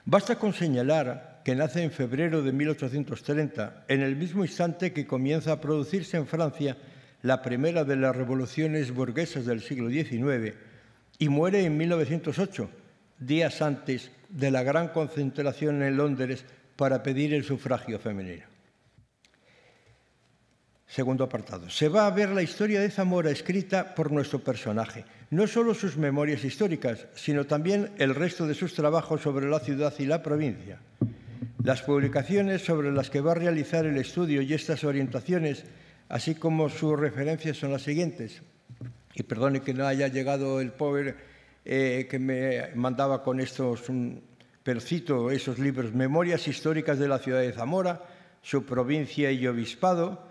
Basta con señalar que nace en febrero de 1830, en el mismo instante que comienza a producirse en Francia la primera de las revoluciones burguesas del siglo XIX, y muere en 1908, días antes de la gran concentración en Londres para pedir el sufragio femenino. Segundo apartado. Se va a ver la historia de Zamora escrita por nuestro personaje, no solo sus memorias históricas, sino también el resto de sus trabajos sobre la ciudad y la provincia. Las publicaciones sobre las que va a realizar el estudio y estas orientaciones, así como sus referencias, son las siguientes. Y perdone que no haya llegado el pobre que me mandaba con estos, pero cito esos libros: Memorias históricas de la ciudad de Zamora, su provincia y obispado,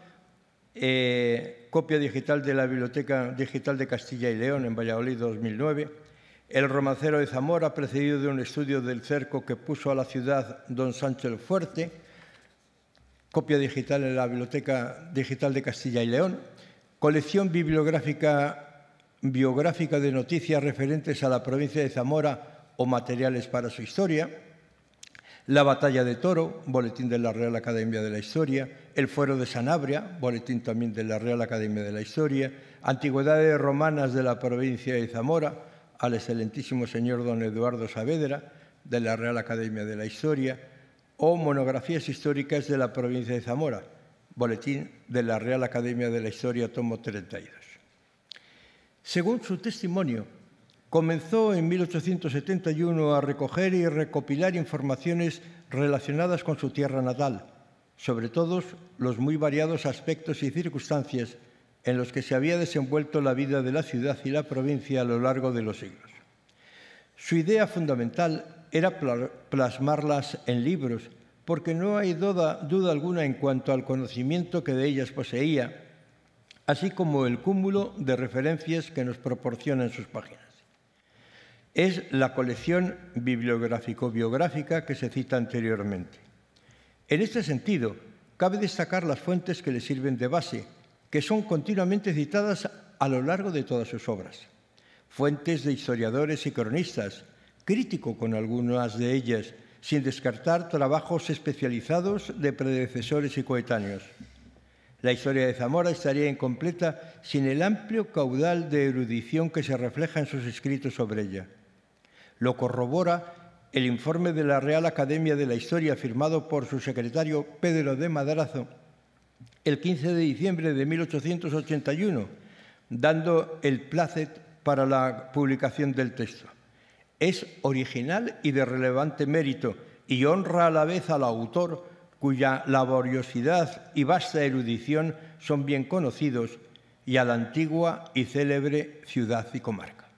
copia digital de la Biblioteca Digital de Castilla y León en Valladolid 2009, El romancero de Zamora, precedido de un estudio del cerco que puso a la ciudad don Sancho el Fuerte, copia digital en la Biblioteca Digital de Castilla y León, colección bibliográfica de noticias referentes a la provincia de Zamora o materiales para su historia, La batalla de Toro, boletín de la Real Academia de la Historia, El fuero de Sanabria, boletín también de la Real Academia de la Historia, Antigüedades romanas de la provincia de Zamora, al excelentísimo señor don Eduardo Saavedra, de la Real Academia de la Historia, o Monografías históricas de la provincia de Zamora, boletín de la Real Academia de la Historia, tomo 32. Según su testimonio, comenzó en 1871 a recoger y recopilar informaciones relacionadas con su tierra natal, sobre todo los muy variados aspectos y circunstancias en los que se había desenvuelto la vida de la ciudad y la provincia a lo largo de los siglos. Su idea fundamental era plasmarlas en libros, porque no hay duda alguna en cuanto al conocimiento que de ellas poseía, así como el cúmulo de referencias que nos proporcionan sus páginas. Es la colección bibliográfico-biográfica que se cita anteriormente. En este sentido, cabe destacar las fuentes que le sirven de base, que son continuamente citadas a lo largo de todas sus obras. Fuentes de historiadores y cronistas, crítico con algunas de ellas, sin descartar trabajos especializados de predecesores y coetáneos. La historia de Zamora estaría incompleta sin el amplio caudal de erudición que se refleja en sus escritos sobre ella. Lo corrobora el informe de la Real Academia de la Historia firmado por su secretario Pedro de Madrazo el 15 de diciembre de 1881, dando el plácet para la publicación del texto. Es original y de relevante mérito y honra a la vez al autor, cuya laboriosidad y vasta erudición son bien conocidos, y a la antigua y célebre ciudad y comarca.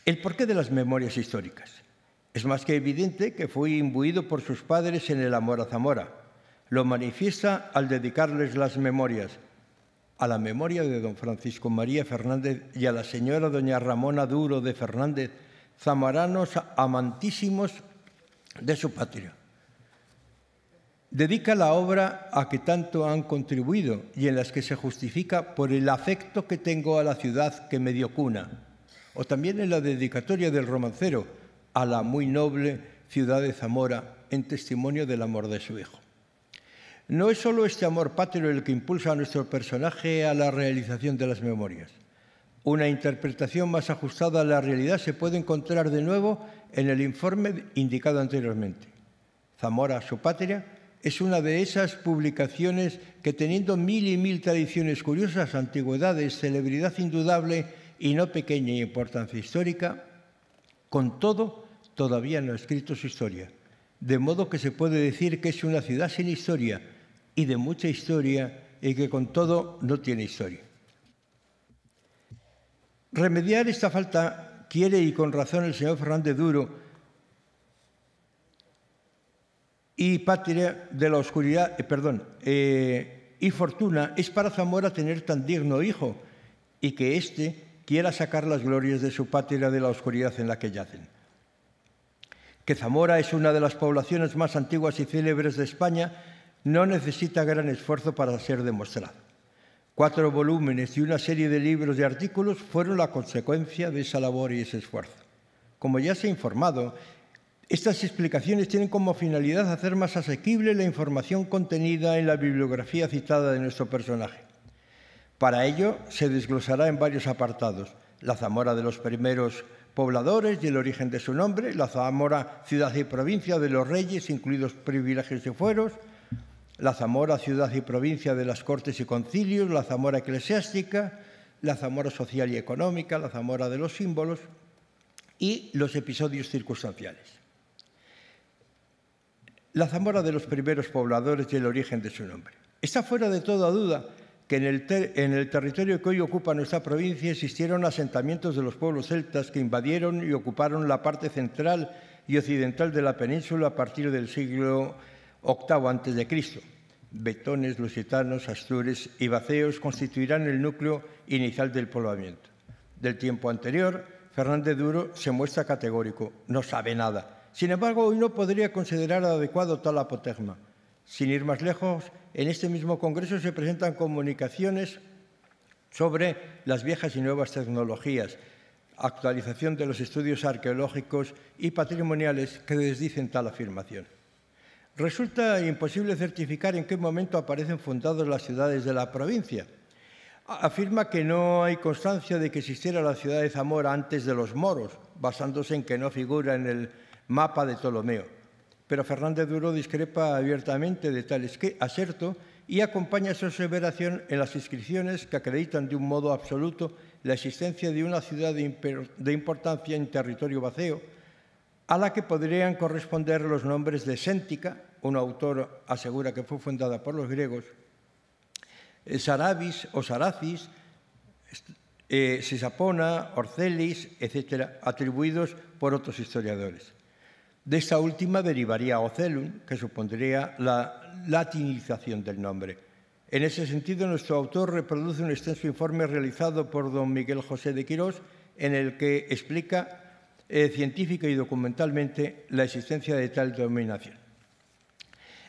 El porqué de las memorias históricas. Es más que evidente que fue imbuido por sus padres en el amor a Zamora. Lo manifiesta al dedicarles las memorias, a la memoria de don Francisco María Fernández y a la señora doña Ramona Duro de Fernández, zamoranos amantísimos de su patria. Dedica la obra a que tanto han contribuido y en las que se justifica por el afecto que tengo a la ciudad que me dio cuna, o también en la dedicatoria del romancero a la muy noble ciudad de Zamora en testimonio del amor de su hijo. No es solo este amor patrio el que impulsa a nuestro personaje a la realización de las memorias. Una interpretación más ajustada a la realidad se puede encontrar de nuevo en el informe indicado anteriormente. Zamora, su patria, es una de esas publicaciones que, teniendo mil y mil tradiciones curiosas, antigüedades, celebridad indudable y no pequeña importancia histórica, con todo, todavía no ha escrito su historia. De modo que se puede decir que es una ciudad sin historia y de mucha historia y que con todo no tiene historia. Remediar esta falta quiere, y con razón, el señor Fernández Duro, y patria de la oscuridad, y fortuna es para Zamora tener tan digno hijo, y que éste quiera sacar las glorias de su patria de la oscuridad en la que yacen. Que Zamora es una de las poblaciones más antiguas y célebres de España no necesita gran esfuerzo para ser demostrado. 4 volúmenes y una serie de libros y artículos fueron la consecuencia de esa labor y ese esfuerzo. Como ya se ha informado, estas explicaciones tienen como finalidad hacer más asequible la información contenida en la bibliografía citada de nuestro personaje. Para ello, se desglosará en varios apartados: la Zamora de los primeros pobladores y el origen de su nombre, la Zamora ciudad y provincia de los reyes, incluidos privilegios y fueros, la Zamora ciudad y provincia de las cortes y concilios, la Zamora eclesiástica, la Zamora social y económica, la Zamora de los símbolos y los episodios circunstanciales. La Zamora de los primeros pobladores y el origen de su nombre. Está fuera de toda duda que en el territorio que hoy ocupa nuestra provincia existieron asentamientos de los pueblos celtas que invadieron y ocuparon la parte central y occidental de la península a partir del siglo VIII a.C. Betones, lusitanos, astures y baceos constituirán el núcleo inicial del poblamiento. Del tiempo anterior, Fernández Duro se muestra categórico, no sabe nada. Sin embargo, hoy no podría considerar adecuado tal apotegma. Sin ir más lejos, en este mismo congreso se presentan comunicaciones sobre las viejas y nuevas tecnologías, actualización de los estudios arqueológicos y patrimoniales que desdicen tal afirmación. Resulta imposible certificar en qué momento aparecen fundadas las ciudades de la provincia. Afirma que no hay constancia de que existiera la ciudad de Zamora antes de los moros, basándose en que no figura en el mapa de Ptolomeo. Pero Fernández Duro discrepa abiertamente de tal aserto y acompaña su aseveración en las inscripciones que acreditan de un modo absoluto la existencia de una ciudad de importancia en territorio vaceo, a la que podrían corresponder los nombres de Séntica, un autor asegura que fue fundada por los griegos, Sarabis o Saracis, Sisapona, Orcelis, etc., atribuidos por otros historiadores. De esta última derivaría Ocelum, que supondría la latinización del nombre. En ese sentido, nuestro autor reproduce un extenso informe realizado por don Miguel José de Quirós, en el que explica científica y documentalmente la existencia de tal denominación.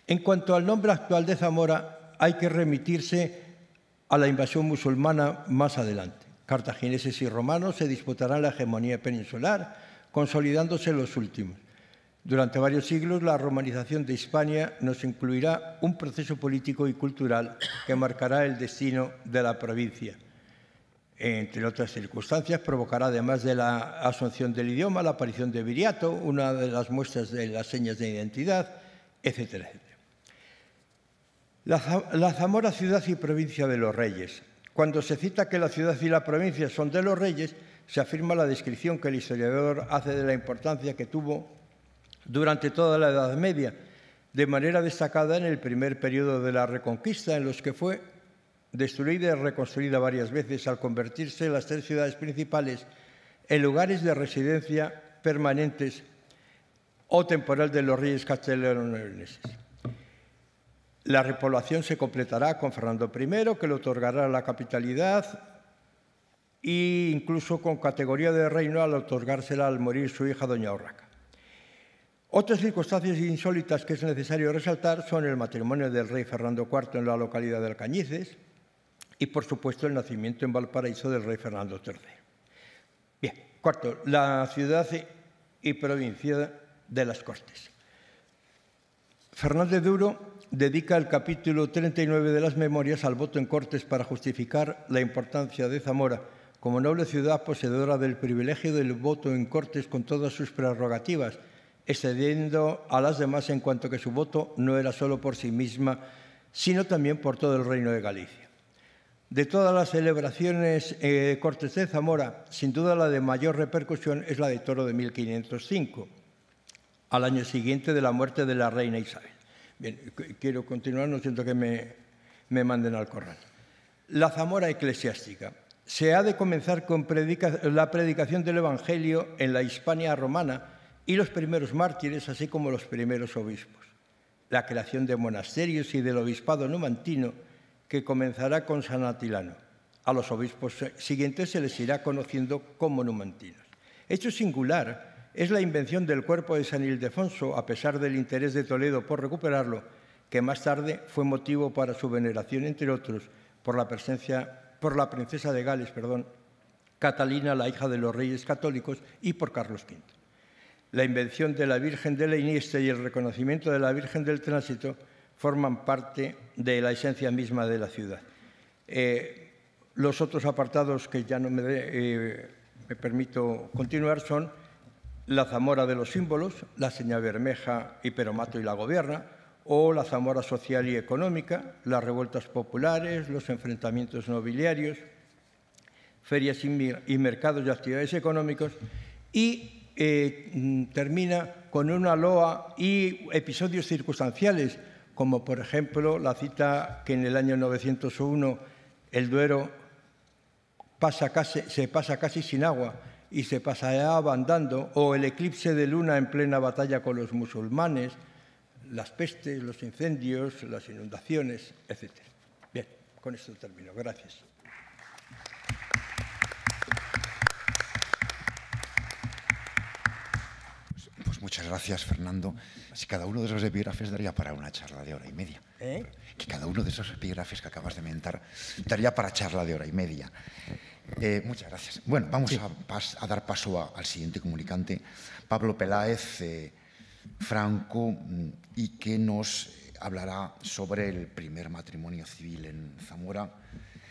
En cuanto al nombre actual de Zamora, hay que remitirse a la invasión musulmana más adelante. Cartagineses y romanos se disputarán la hegemonía peninsular, consolidándose los últimos. Durante varios siglos, la romanización de Hispania nos incluirá un proceso político y cultural que marcará el destino de la provincia. Entre otras circunstancias, provocará, además de la asunción del idioma, la aparición de viriato, una de las muestras de las señas de identidad, etcétera, etcétera. La Zamora, ciudad y provincia de los reyes. Cuando se cita que la ciudad y la provincia son de los reyes, se afirma la descripción que el historiador hace de la importancia que tuvo durante toda la Edad Media, de manera destacada en el primer periodo de la Reconquista, en los que fue destruida y reconstruida varias veces al convertirse las 3 ciudades principales en lugares de residencia permanentes o temporal de los reyes castellano-leoneses. La repoblación se completará con Fernando I, que le otorgará la capitalidad e incluso con categoría de reino al otorgársela al morir su hija doña Urraca. Otras circunstancias insólitas que es necesario resaltar son el matrimonio del rey Fernando IV en la localidad de Alcañices y, por supuesto, el nacimiento en Valparaíso del rey Fernando III. Bien, cuarto, la ciudad y provincia de las Cortes. Fernández Duro dedica el capítulo 39 de las Memorias al voto en Cortes para justificar la importancia de Zamora como noble ciudad poseedora del privilegio del voto en Cortes con todas sus prerrogativas, excediendo a las demás en cuanto que su voto no era solo por sí misma, sino también por todo el Reino de Galicia. De todas las celebraciones Cortes de Zamora, sin duda la de mayor repercusión es la de Toro de 1505, al año siguiente de la muerte de la reina Isabel. Bien, quiero continuar, no siento que me manden al corral. La Zamora eclesiástica. Se ha de comenzar con la predicación del Evangelio en la Hispania romana y los primeros mártires, así como los primeros obispos. La creación de monasterios y del obispado numantino, que comenzará con San Atilano. A los obispos siguientes se les irá conociendo como numantinos. Hecho singular es la invención del cuerpo de San Ildefonso, a pesar del interés de Toledo por recuperarlo, que más tarde fue motivo para su veneración, entre otros, por la princesa de Gales, Catalina, la hija de los reyes católicos, y por Carlos V. La invención de la Virgen de la Iniesta y el reconocimiento de la Virgen del Tránsito forman parte de la esencia misma de la ciudad. Los otros apartados que ya no me permito continuar son la Zamora de los símbolos, la Seña Bermeja y Peromato y la Gobierna, o la Zamora social y económica, las revueltas populares, los enfrentamientos nobiliarios, ferias y mercados y actividades económicos, y termina con una loa y episodios circunstanciales, como por ejemplo la cita que en el año 901 el Duero se pasa casi sin agua y se paseaba andando, o el eclipse de luna en plena batalla con los musulmanes, las pestes, los incendios, las inundaciones, etc. Bien, con esto termino. Gracias. Pues muchas gracias, Fernando. Si cada uno de esos epígrafes daría para una charla de hora y media. Que cada uno de esos epígrafes que acabas de mentar daría para charla de hora y media. Muchas gracias. Bueno, vamos a dar paso al siguiente comunicante, Pablo Peláez Franco, y que nos hablará sobre el primer matrimonio civil en Zamora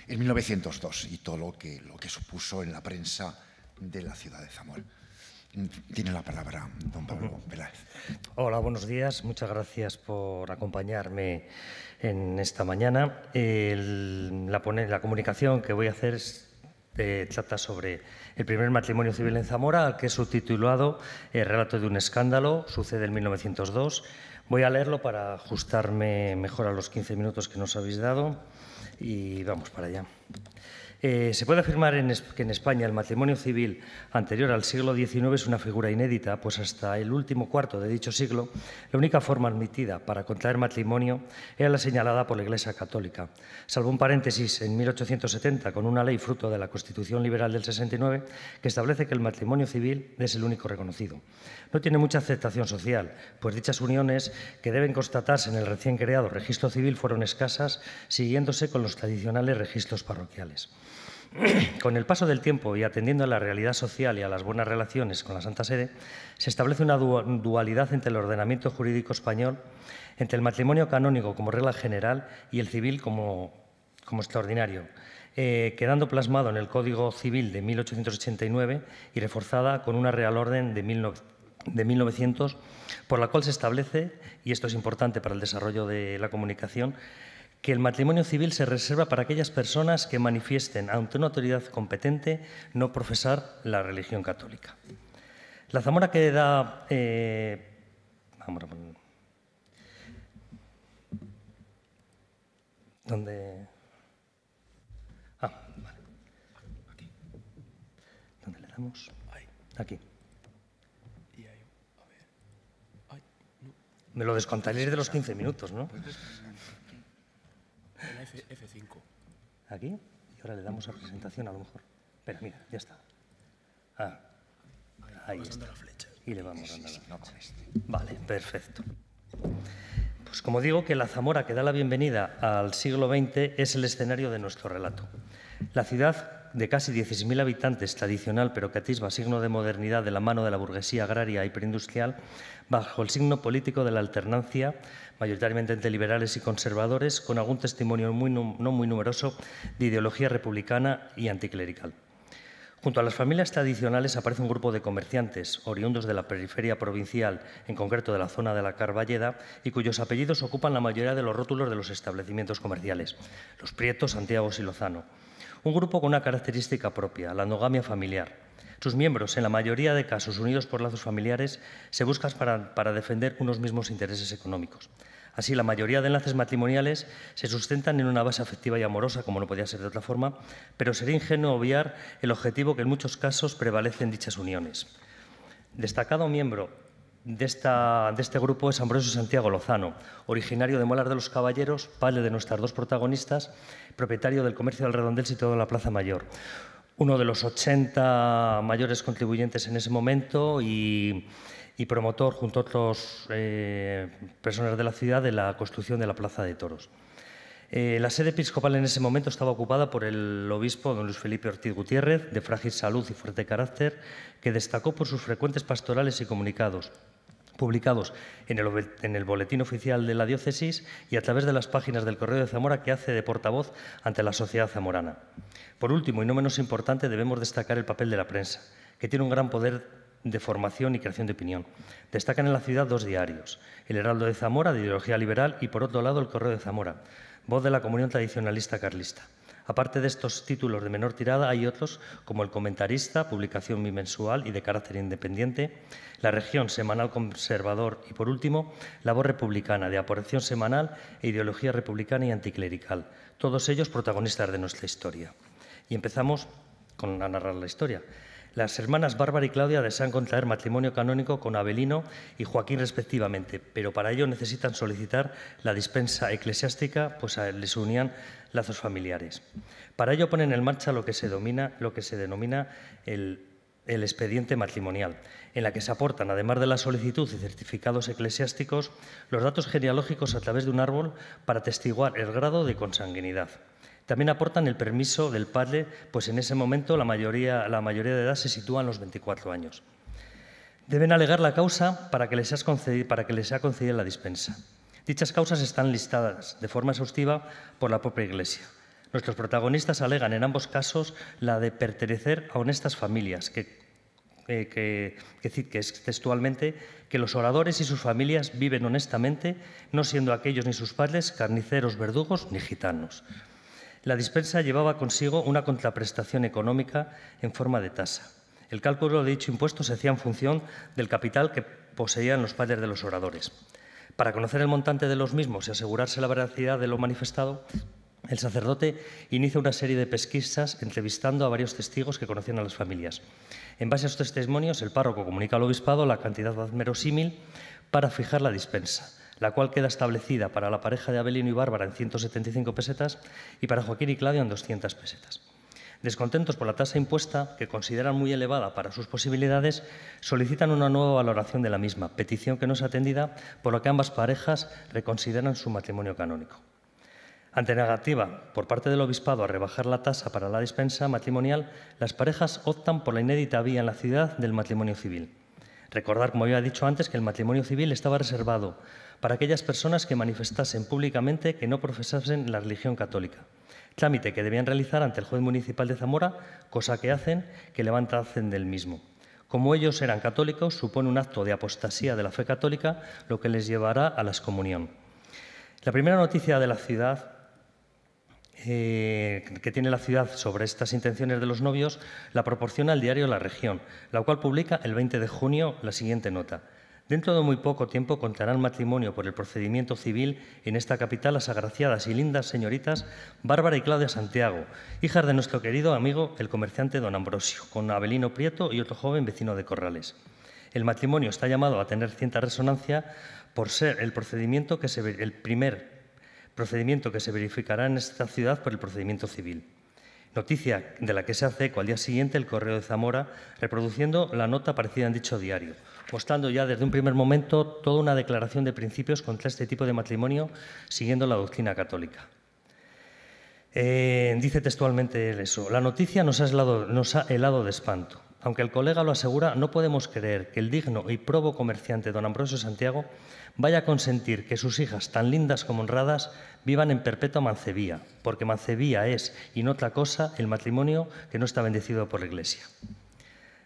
en 1902 y todo lo que supuso en la prensa de la ciudad de Zamora. Tiene la palabra don Pablo Peláez. Hola, buenos días. Muchas gracias por acompañarme en esta mañana. La comunicación que voy a hacer trata sobre el primer matrimonio civil en Zamora, al que he subtitulado El relato de un escándalo, sucede en 1902. Voy a leerlo para ajustarme mejor a los 15 minutos que nos habéis dado y vamos para allá. Se puede afirmar que en España el matrimonio civil anterior al siglo XIX es una figura inédita, pues hasta el último cuarto de dicho siglo la única forma admitida para contraer matrimonio era la señalada por la Iglesia Católica, salvo un paréntesis en 1870 con una ley fruto de la Constitución Liberal del 69 que establece que el matrimonio civil es el único reconocido. No tiene mucha aceptación social, pues dichas uniones que deben constatarse en el recién creado registro civil fueron escasas, siguiéndose con los tradicionales registros parroquiales. Con el paso del tiempo y atendiendo a la realidad social y a las buenas relaciones con la Santa Sede, se establece una dualidad entre el ordenamiento jurídico español, entre el matrimonio canónico como regla general y el civil como extraordinario, quedando plasmado en el Código Civil de 1889 y reforzada con una Real Orden de 1900, por la cual se establece, y esto es importante para el desarrollo de la comunicación, que el matrimonio civil se reserva para aquellas personas que manifiesten ante una autoridad competente no profesar la religión católica. La Zamora que da... vamos a poner... ¿Dónde? Vale. Aquí. ¿Dónde le damos? Ahí. Aquí. Y ahí. A ver. Ay, no. Me lo descontaréis de los 15 minutos, ¿no? En la F5. Aquí, y ahora le damos a presentación a lo mejor. Espera, mira, ya está. Ahí está. La flecha. Y le vamos dando la flecha. Vale, perfecto. Pues como digo, que la Zamora que da la bienvenida al siglo XX es el escenario de nuestro relato. La ciudad de casi 16.000 habitantes, tradicional pero que atisba signo de modernidad de la mano de la burguesía agraria y preindustrial, bajo el signo político de la alternancia, mayoritariamente entre liberales y conservadores, con algún testimonio no muy numeroso de ideología republicana y anticlerical. Junto a las familias tradicionales aparece un grupo de comerciantes oriundos de la periferia provincial, en concreto de la zona de la Carballeda, y cuyos apellidos ocupan la mayoría de los rótulos de los establecimientos comerciales: Los Prietos, Santiago y Lozano. Un grupo con una característica propia, la endogamia familiar. Sus miembros, en la mayoría de casos unidos por lazos familiares, se buscan para defender unos mismos intereses económicos. Así, la mayoría de enlaces matrimoniales se sustentan en una base afectiva y amorosa, como no podía ser de otra forma, pero sería ingenuo obviar el objetivo que en muchos casos prevalece en dichas uniones. Destacado miembro de este grupo es Ambrosio Santiago Lozano, originario de Molas de los Caballeros, padre de nuestras dos protagonistas, propietario del comercio del Redondel situado en la Plaza Mayor. Uno de los 80 mayores contribuyentes en ese momento y promotor, junto a otras personas de la ciudad, de la construcción de la Plaza de Toros. La sede episcopal en ese momento estaba ocupada por el obispo don Luis Felipe Ortiz Gutiérrez, de frágil salud y fuerte carácter, que destacó por sus frecuentes pastorales y comunicados, publicados en el Boletín Oficial de la Diócesis y a través de las páginas del Correo de Zamora, que hace de portavoz ante la sociedad zamorana. Por último, y no menos importante, debemos destacar el papel de la prensa, que tiene un gran poder de formación y creación de opinión. Destacan en la ciudad dos diarios, El Heraldo de Zamora, de ideología liberal, y por otro lado el Correo de Zamora, voz de la comunión tradicionalista carlista. Aparte de estos títulos de menor tirada, hay otros como El Comentarista, publicación bimensual y de carácter independiente, La Región, semanal conservador, y por último, La Voz Republicana, de aparición semanal e ideología republicana y anticlerical, todos ellos protagonistas de nuestra historia. Y empezamos a narrar la historia. Las hermanas Bárbara y Claudia desean contraer matrimonio canónico con Avelino y Joaquín respectivamente, pero para ello necesitan solicitar la dispensa eclesiástica, pues les unían lazos familiares. Para ello ponen en marcha lo que se denomina el expediente matrimonial, en la que se aportan, además de la solicitud y certificados eclesiásticos, los datos genealógicos a través de un árbol para atestiguar el grado de consanguinidad. También aportan el permiso del padre, pues en ese momento la mayoría de edad se sitúa en los 24 años. Deben alegar la causa para que les sea concedida la dispensa. Dichas causas están listadas de forma exhaustiva por la propia Iglesia. Nuestros protagonistas alegan en ambos casos la de pertenecer a honestas familias, que es textualmente que los oradores y sus familias viven honestamente, no siendo aquellos ni sus padres carniceros, verdugos ni gitanos. La dispensa llevaba consigo una contraprestación económica en forma de tasa. El cálculo de dicho impuesto se hacía en función del capital que poseían los padres de los oradores. Para conocer el montante de los mismos y asegurarse la veracidad de lo manifestado, el sacerdote inicia una serie de pesquisas entrevistando a varios testigos que conocían a las familias. En base a estos testimonios, el párroco comunica al obispado la cantidad verosímil para fijar la dispensa, la cual queda establecida para la pareja de Avelino y Bárbara en 175 pesetas y para Joaquín y Claudia en 200 pesetas. Descontentos por la tasa impuesta, que consideran muy elevada para sus posibilidades, solicitan una nueva valoración de la misma, petición que no es atendida, por lo que ambas parejas reconsideran su matrimonio canónico. Ante negativa por parte del obispado a rebajar la tasa para la dispensa matrimonial, las parejas optan por la inédita vía en la ciudad del matrimonio civil. Recordar, como había dicho antes, que el matrimonio civil estaba reservado para aquellas personas que manifestasen públicamente que no profesasen la religión católica, trámite que debían realizar ante el juez municipal de Zamora, cosa que hacen, que hacen del mismo. Como ellos eran católicos, supone un acto de apostasía de la fe católica, lo que les llevará a la excomunión. La primera noticia de la ciudad que tiene la ciudad sobre estas intenciones de los novios la proporciona el diario La Región, la cual publica el 20 de junio la siguiente nota. Dentro de muy poco tiempo contrarán matrimonio por el procedimiento civil en esta capital las agraciadas y lindas señoritas Bárbara y Claudia Santiago, hijas de nuestro querido amigo el comerciante don Ambrosio, con Avelino Prieto y otro joven vecino de Corrales. El matrimonio está llamado a tener cierta resonancia por ser el primer procedimiento que se verificará en esta ciudad por el procedimiento civil. Noticia de la que se hace eco al día siguiente el Correo de Zamora, reproduciendo la nota aparecida en dicho diario, mostrando ya desde un primer momento toda una declaración de principios contra este tipo de matrimonio, siguiendo la doctrina católica. Dice textualmente eso: la noticia nos ha helado de espanto. Aunque el colega lo asegura, no podemos creer que el digno y probo comerciante don Ambrosio Santiago vaya a consentir que sus hijas, tan lindas como honradas, vivan en perpetua mancebía, porque mancebía es, y no otra cosa, el matrimonio que no está bendecido por la Iglesia.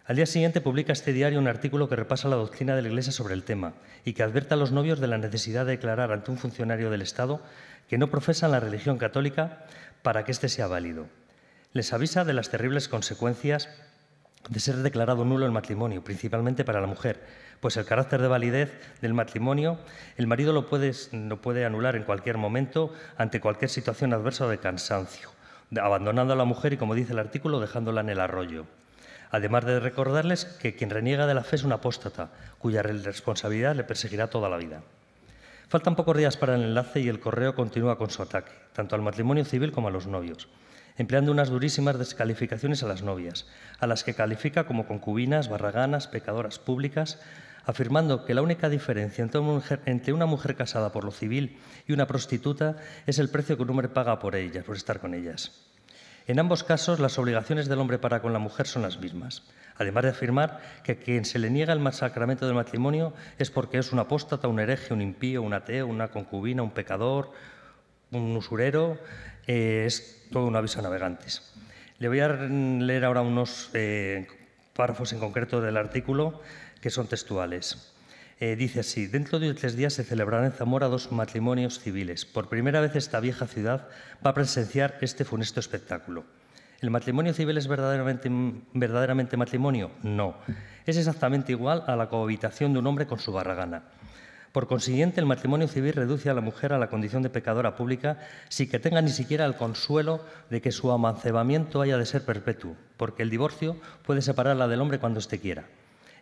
Al día siguiente publica este diario un artículo que repasa la doctrina de la Iglesia sobre el tema y que advierte a los novios de la necesidad de declarar ante un funcionario del Estado que no profesan la religión católica para que éste sea válido. Les avisa de las terribles consecuencias de ser declarado nulo el matrimonio, principalmente para la mujer, pues el carácter de validez del matrimonio, el marido lo puede anular en cualquier momento ante cualquier situación adversa o de cansancio, abandonando a la mujer y, como dice el artículo, dejándola en el arroyo. Además de recordarles que quien reniega de la fe es un apóstata, cuya responsabilidad le perseguirá toda la vida. Faltan pocos días para el enlace y el correo continúa con su ataque, tanto al matrimonio civil como a los novios, empleando unas durísimas descalificaciones a las novias, a las que califica como concubinas, barraganas, pecadoras públicas, afirmando que la única diferencia entre una mujer casada por lo civil y una prostituta es el precio que un hombre paga por ellas, por estar con ellas. En ambos casos, las obligaciones del hombre para con la mujer son las mismas, además de afirmar que a quien se le niega el sacramento del matrimonio es porque es un apóstata, un hereje, un impío, un ateo, una concubina, un pecador, un usurero, es todo un aviso a navegantes. Le voy a leer ahora unos párrafos en concreto del artículo que son textuales. Dice así: dentro de 3 días se celebrarán en Zamora 2 matrimonios civiles. Por primera vez esta vieja ciudad va a presenciar este funesto espectáculo. ¿El matrimonio civil es verdaderamente matrimonio? No. Es exactamente igual a la cohabitación de un hombre con su barragana. Por consiguiente, el matrimonio civil reduce a la mujer a la condición de pecadora pública sin que tenga ni siquiera el consuelo de que su amancebamiento haya de ser perpetuo, porque el divorcio puede separarla del hombre cuando éste quiera.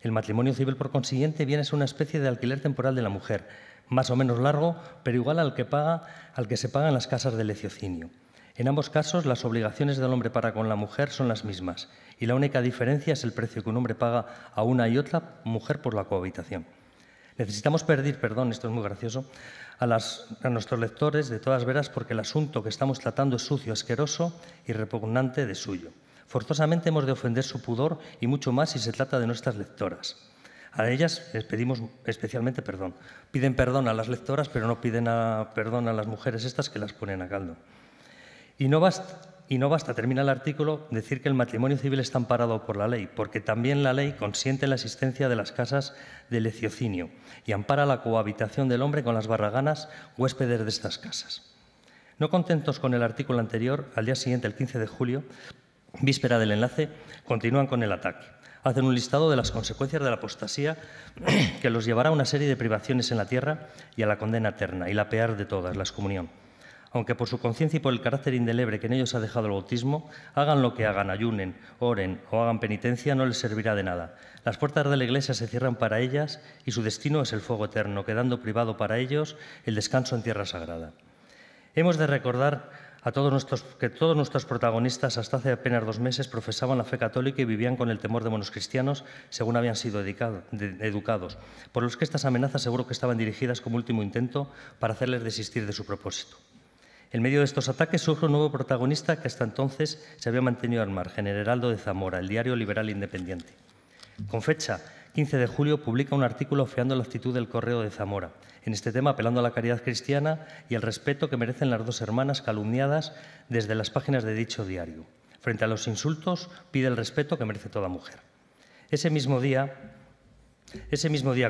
El matrimonio civil, por consiguiente, viene a ser una especie de alquiler temporal de la mujer, más o menos largo, pero igual al que se paga en las casas de latrocinio. En ambos casos, las obligaciones del hombre para con la mujer son las mismas, y la única diferencia es el precio que un hombre paga a una y otra mujer por la cohabitación. Necesitamos pedir perdón, esto es muy gracioso, a nuestros lectores de todas veras porque el asunto que estamos tratando es sucio, asqueroso y repugnante de suyo. Forzosamente hemos de ofender su pudor y mucho más si se trata de nuestras lectoras. A ellas les pedimos especialmente perdón. Piden perdón a las lectoras, pero no piden perdón a las mujeres estas que las ponen a caldo. Y no basta, termina el artículo, decir que el matrimonio civil está amparado por la ley, porque también la ley consiente la existencia de las casas de latrocinio y ampara la cohabitación del hombre con las barraganas huéspedes de estas casas. No contentos con el artículo anterior, al día siguiente, el 15 de julio, víspera del enlace, continúan con el ataque. Hacen un listado de las consecuencias de la apostasía que los llevará a una serie de privaciones en la tierra y a la condena eterna, y la peor de todas, la excomunión. Aunque por su conciencia y por el carácter indeleble que en ellos ha dejado el bautismo, hagan lo que hagan, ayunen, oren o hagan penitencia, no les servirá de nada. Las puertas de la Iglesia se cierran para ellas y su destino es el fuego eterno, quedando privado para ellos el descanso en tierra sagrada. Hemos de recordar que todos nuestros protagonistas hasta hace apenas 2 meses profesaban la fe católica y vivían con el temor de buenos cristianos según habían sido educados, por los que estas amenazas seguro que estaban dirigidas como último intento para hacerles desistir de su propósito. En medio de estos ataques surge un nuevo protagonista que hasta entonces se había mantenido al margen, el Heraldo de Zamora, el diario liberal independiente. Con fecha 15 de julio publica un artículo afeando la actitud del Correo de Zamora, en este tema apelando a la caridad cristiana y al respeto que merecen las 2 hermanas calumniadas desde las páginas de dicho diario. Frente a los insultos, pide el respeto que merece toda mujer. Ese mismo día,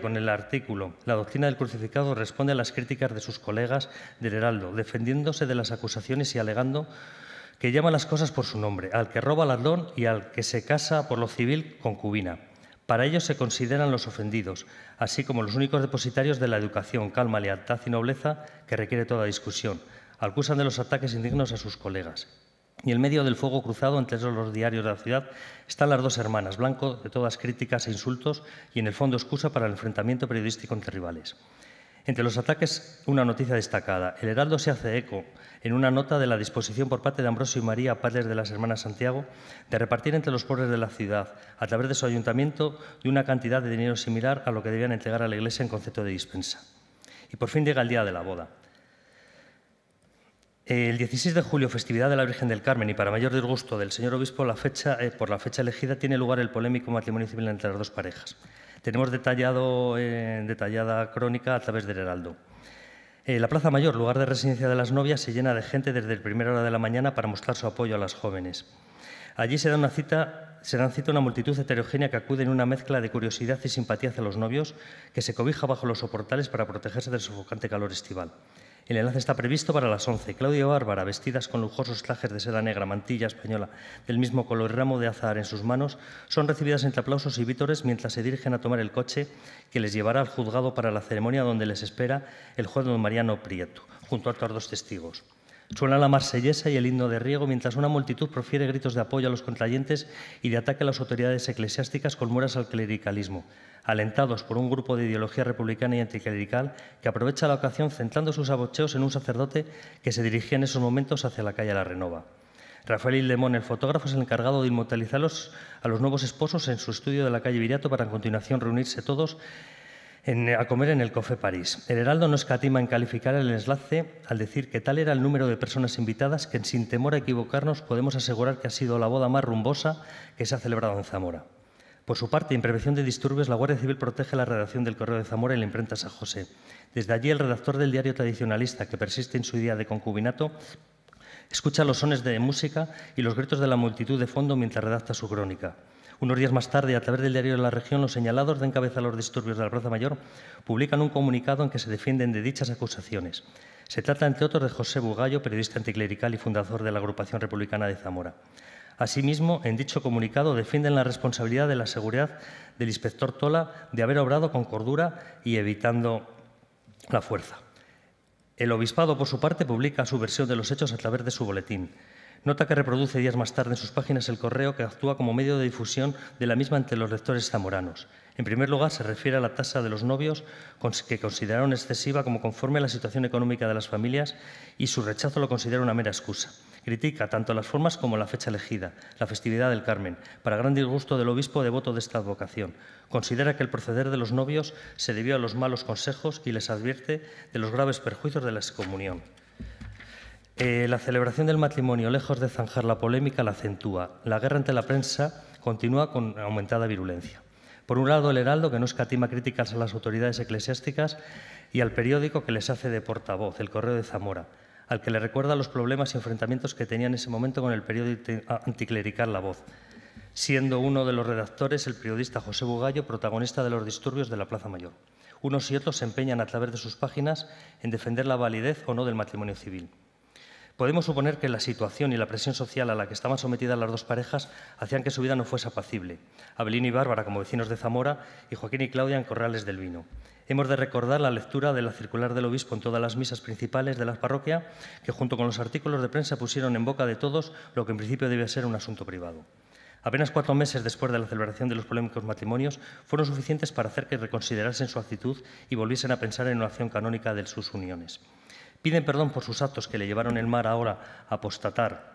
con el artículo, la doctrina del crucificado responde a las críticas de sus colegas del Heraldo, defendiéndose de las acusaciones y alegando que llama las cosas por su nombre, al que roba ladrón y al que se casa por lo civil concubina. Para ellos se consideran los ofendidos, así como los únicos depositarios de la educación, calma, lealtad y nobleza que requiere toda discusión. Acusan de los ataques indignos a sus colegas. Y en medio del fuego cruzado entre los diarios de la ciudad están las 2 hermanas, blanco de todas críticas e insultos y en el fondo excusa para el enfrentamiento periodístico entre rivales. Entre los ataques, una noticia destacada. El Heraldo se hace eco en una nota de la disposición por parte de Ambrosio y María, padres de las hermanas Santiago, de repartir entre los pobres de la ciudad, a través de su ayuntamiento, de una cantidad de dinero similar a lo que debían entregar a la Iglesia en concepto de dispensa. Y por fin llega el día de la boda. El 16 de julio, festividad de la Virgen del Carmen, y para mayor disgusto del señor obispo, por la fecha elegida tiene lugar el polémico matrimonio civil entre las 2 parejas. Tenemos detallada crónica a través del Heraldo. La Plaza Mayor, lugar de residencia de las novias, se llena de gente desde la primera hora de la mañana para mostrar su apoyo a las jóvenes. Allí se dan cita una multitud heterogénea que acude en una mezcla de curiosidad y simpatía hacia los novios, que se cobija bajo los soportales para protegerse del sofocante calor estival. El enlace está previsto para las 11. Claudia y Bárbara, vestidas con lujosos trajes de seda negra, mantilla española del mismo color y ramo de azahar en sus manos, son recibidas entre aplausos y vítores mientras se dirigen a tomar el coche que les llevará al juzgado para la ceremonia donde les espera el juez don Mariano Prieto, junto a otros 2 testigos. Suena la marsellesa y el himno de riego mientras una multitud profiere gritos de apoyo a los contrayentes y de ataque a las autoridades eclesiásticas con muras al clericalismo, alentados por un grupo de ideología republicana y anticlerical que aprovecha la ocasión centrando sus abucheos en un sacerdote que se dirigía en esos momentos hacia la calle La Renova. Rafael Ildemón, el fotógrafo, es el encargado de inmortalizarlos a los nuevos esposos en su estudio de la calle Viriato para a continuación reunirse todos a comer en el Café París. El Heraldo no escatima en calificar el enlace al decir que tal era el número de personas invitadas que, sin temor a equivocarnos, podemos asegurar que ha sido la boda más rumbosa que se ha celebrado en Zamora. Por su parte, en prevención de disturbios, la Guardia Civil protege la redacción del Correo de Zamora y la imprenta San José. Desde allí, el redactor del diario tradicionalista, que persiste en su idea de concubinato, escucha los sones de música y los gritos de la multitud de fondo mientras redacta su crónica. Unos días más tarde, a través del diario de la región, los señalados de encabezar los disturbios de la Plaza Mayor publican un comunicado en que se defienden de dichas acusaciones. Se trata, entre otros, de José Bugallo, periodista anticlerical y fundador de la Agrupación Republicana de Zamora. Asimismo, en dicho comunicado defienden la responsabilidad de la seguridad del inspector Tola de haber obrado con cordura y evitando la fuerza. El obispado, por su parte, publica su versión de los hechos a través de su boletín. Nota que reproduce días más tarde en sus páginas el Correo, que actúa como medio de difusión de la misma entre los lectores zamoranos. En primer lugar, se refiere a la tasa de los novios, que consideraron excesiva como conforme a la situación económica de las familias, y su rechazo lo considera una mera excusa. Critica tanto las formas como la fecha elegida, la festividad del Carmen, para gran disgusto del obispo devoto de esta advocación. Considera que el proceder de los novios se debió a los malos consejos y les advierte de los graves perjuicios de la excomunión. La celebración del matrimonio, lejos de zanjar la polémica, la acentúa. La guerra entre la prensa continúa con aumentada virulencia. Por un lado, el Heraldo, que no escatima críticas a las autoridades eclesiásticas y al periódico que les hace de portavoz, el Correo de Zamora, al que le recuerda los problemas y enfrentamientos que tenía en ese momento con el periódico anticlerical La Voz, siendo uno de los redactores el periodista José Bugallo, protagonista de los disturbios de la Plaza Mayor. Unos y otros se empeñan a través de sus páginas en defender la validez o no del matrimonio civil. Podemos suponer que la situación y la presión social a la que estaban sometidas las dos parejas hacían que su vida no fuese apacible. Abelino y Bárbara como vecinos de Zamora y Joaquín y Claudia en Corrales del Vino. Hemos de recordar la lectura de la circular del obispo en todas las misas principales de la parroquia, que junto con los artículos de prensa pusieron en boca de todos lo que en principio debía ser un asunto privado. Apenas 4 meses después de la celebración de los polémicos matrimonios fueron suficientes para hacer que reconsiderasen su actitud y volviesen a pensar en una acción canónica de sus uniones. Piden perdón por sus actos que le llevaron el mar ahora a apostatar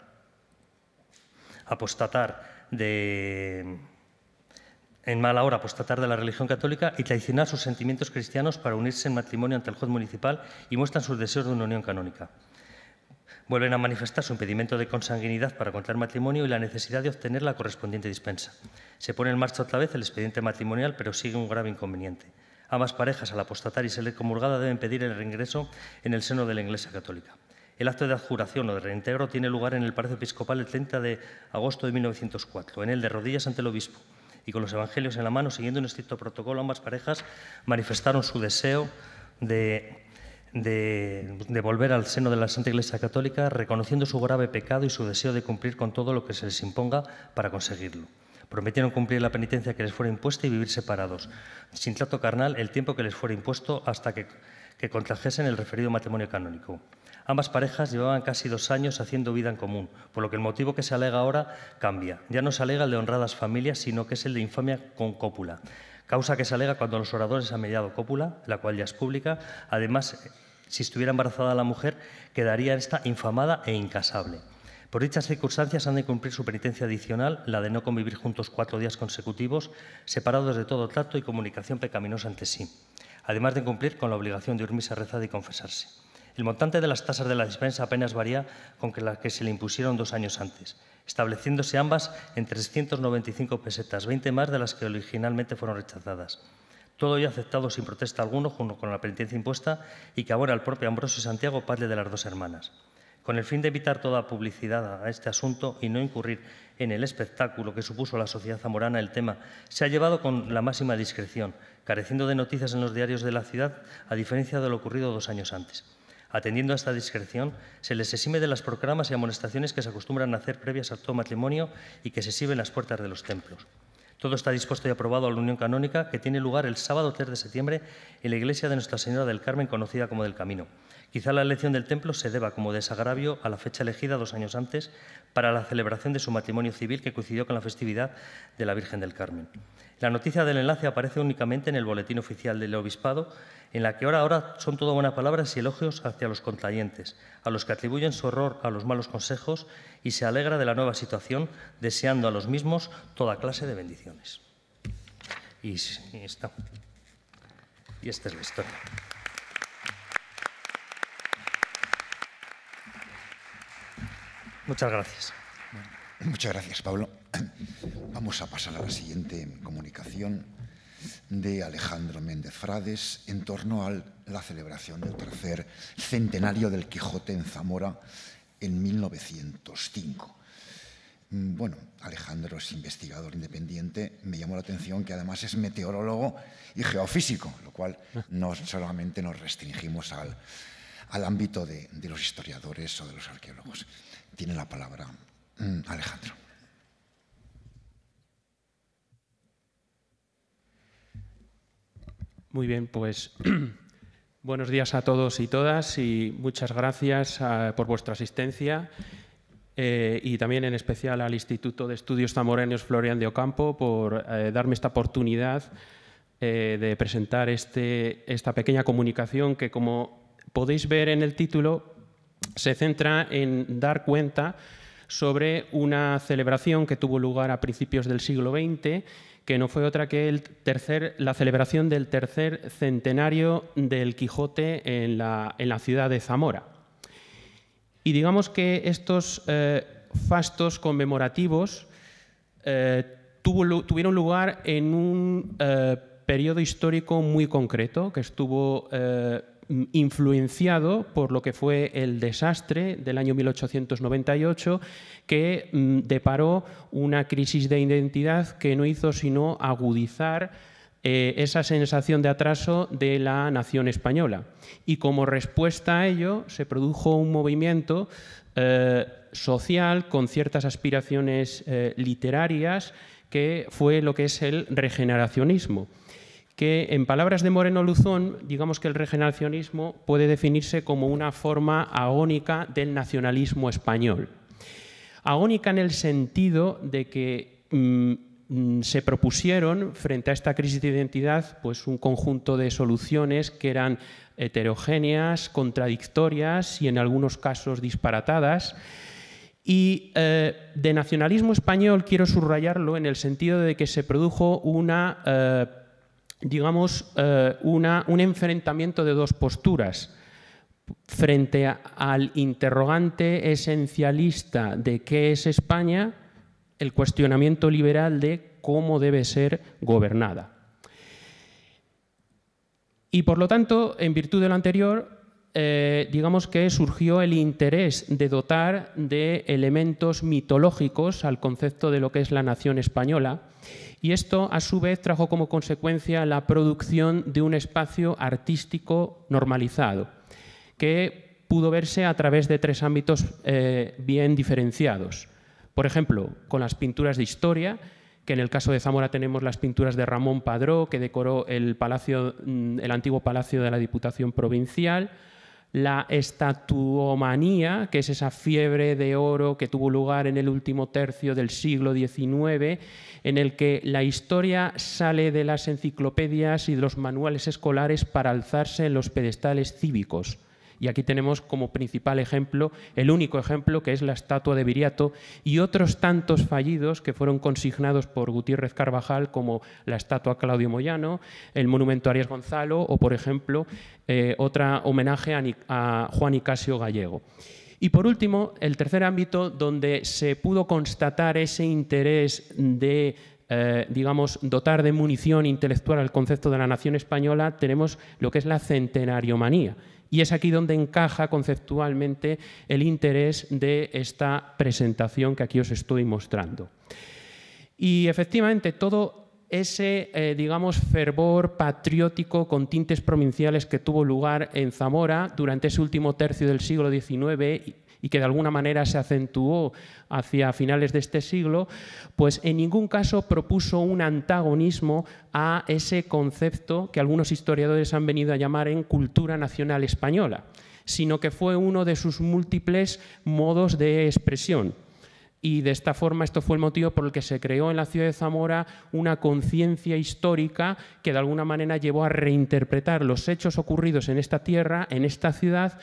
de la religión católica y traicionar sus sentimientos cristianos para unirse en matrimonio ante el juez municipal y muestran sus deseos de una unión canónica. Vuelven a manifestar su impedimento de consanguinidad para contraer matrimonio y la necesidad de obtener la correspondiente dispensa. Se pone en marcha otra vez el expediente matrimonial, pero sigue un grave inconveniente. Ambas parejas, al apostatar y ser comulgada, deben pedir el reingreso en el seno de la Iglesia Católica. El acto de adjuración o de reintegro tiene lugar en el Palacio Episcopal el 30 de agosto de 1904. En él, de rodillas ante el obispo y con los evangelios en la mano, siguiendo un estricto protocolo, ambas parejas manifestaron su deseo de volver al seno de la Santa Iglesia Católica, reconociendo su grave pecado y su deseo de cumplir con todo lo que se les imponga para conseguirlo. Prometieron cumplir la penitencia que les fuera impuesta y vivir separados, sin trato carnal, el tiempo que les fuera impuesto hasta que contrajesen el referido matrimonio canónico. Ambas parejas llevaban casi 2 años haciendo vida en común, por lo que el motivo que se alega ahora cambia. Ya no se alega el de honradas familias, sino que es el de infamia con cópula. Causa que se alega cuando los oradores han mediado cópula, la cual ya es pública. Además, si estuviera embarazada la mujer, quedaría esta infamada e incasable. Por dichas circunstancias han de cumplir su penitencia adicional, la de no convivir juntos 4 días consecutivos, separados de todo trato y comunicación pecaminosa entre sí, además de cumplir con la obligación de ir misa rezada y confesarse. El montante de las tasas de la dispensa apenas varía con las que se le impusieron 2 años antes, estableciéndose ambas en 395 pesetas, 20 más de las que originalmente fueron rechazadas. Todo ello aceptado sin protesta alguno, junto con la penitencia impuesta y que abona el propio Ambrosio Santiago, padre de las 2 hermanas. Con el fin de evitar toda publicidad a este asunto y no incurrir en el espectáculo que supuso a la sociedad zamorana, el tema se ha llevado con la máxima discreción, careciendo de noticias en los diarios de la ciudad, a diferencia de lo ocurrido 2 años antes. Atendiendo a esta discreción, se les exime de las proclamas y amonestaciones que se acostumbran a hacer previas a todo matrimonio y que se exhiben en las puertas de los templos. Todo está dispuesto y aprobado a la unión canónica, que tiene lugar el sábado 3 de septiembre en la iglesia de Nuestra Señora del Carmen, conocida como del Camino, Quizá la elección del templo se deba como desagravio a la fecha elegida 2 años antes para la celebración de su matrimonio civil, que coincidió con la festividad de la Virgen del Carmen. La noticia del enlace aparece únicamente en el boletín oficial del obispado, en la que ahora son todo buenas palabras y elogios hacia los contrayentes, a los que atribuyen su horror a los malos consejos, y se alegra de la nueva situación, deseando a los mismos toda clase de bendiciones. Y esta es la historia. Muchas gracias. Muchas gracias, Pablo. Vamos a pasar a la siguiente comunicación de Alejandro Méndez Frades en torno a la celebración del tercer centenario del Quijote en Zamora en 1905. Bueno, Alejandro es investigador independiente. Me llamó la atención que además es meteorólogo y geofísico, lo cual no solamente nos restringimos al ámbito de los historiadores o de los arqueólogos. Tiene la palabra Alejandro. Muy bien, pues buenos días a todos y todas y muchas gracias por vuestra asistencia y también en especial al Instituto de Estudios Zamoreños Florian de Ocampo por darme esta oportunidad de presentar esta pequeña comunicación que, como podéis ver en el título, se centra en dar cuenta sobre una celebración que tuvo lugar a principios del siglo XX, que no fue otra que la celebración del tercer centenario del Quijote en la ciudad de Zamora. Y digamos que estos fastos conmemorativos tuvieron lugar en un periodo histórico muy concreto, que estuvo influenciado por lo que fue el desastre del año 1898, que deparó una crisis de identidad que no hizo sino agudizar esa sensación de atraso de la nación española. Y como respuesta a ello se produjo un movimiento social con ciertas aspiraciones literarias, que fue lo que es el regeneracionismo, que en palabras de Moreno Luzón, digamos que el regeneracionismo puede definirse como una forma agónica del nacionalismo español. Agónica en el sentido de que se propusieron, frente a esta crisis de identidad, pues un conjunto de soluciones que eran heterogéneas, contradictorias y en algunos casos disparatadas. Y de nacionalismo español quiero subrayarlo en el sentido de que se produjo un enfrentamiento de dos posturas. Frente al interrogante esencialista de qué es España, el cuestionamiento liberal de cómo debe ser gobernada. Y por lo tanto, en virtud de lo anterior, digamos que surgió el interés de dotar de elementos mitológicos al concepto de lo que es la nación española, y esto a su vez trajo como consecuencia la producción de un espacio artístico normalizado, que pudo verse a través de tres ámbitos bien diferenciados. Por ejemplo, con las pinturas de historia, que en el caso de Zamora tenemos las pinturas de Ramón Padró, que decoró el antiguo Palacio de la Diputación Provincial; la estatuomanía, que es esa fiebre de oro que tuvo lugar en el último tercio del siglo XIX, en el que la historia sale de las enciclopedias y de los manuales escolares para alzarse en los pedestales cívicos. Y aquí tenemos como principal ejemplo, el único ejemplo, que es la estatua de Viriato, y otros tantos fallidos que fueron consignados por Gutiérrez Carvajal, como la estatua a Claudio Moyano, el monumento a Arias Gonzalo o, por ejemplo, otro homenaje a Juan Nicasio Gallego. Y por último, el tercer ámbito donde se pudo constatar ese interés de dotar de munición intelectual al concepto de la nación española, tenemos lo que es la centenariomanía. Y es aquí donde encaja conceptualmente el interés de esta presentación que aquí os estoy mostrando. Y efectivamente todo ese, fervor patriótico con tintes provinciales que tuvo lugar en Zamora durante ese último tercio del siglo XIX y que de alguna manera se acentuó hacia finales de este siglo, pues en ningún caso propuso un antagonismo a ese concepto que algunos historiadores han venido a llamar en cultura nacional española, sino que fue uno de sus múltiples modos de expresión. Y de esta forma esto fue el motivo por el que se creó en la ciudad de Zamora una conciencia histórica que de alguna manera llevó a reinterpretar los hechos ocurridos en esta tierra, en esta ciudad,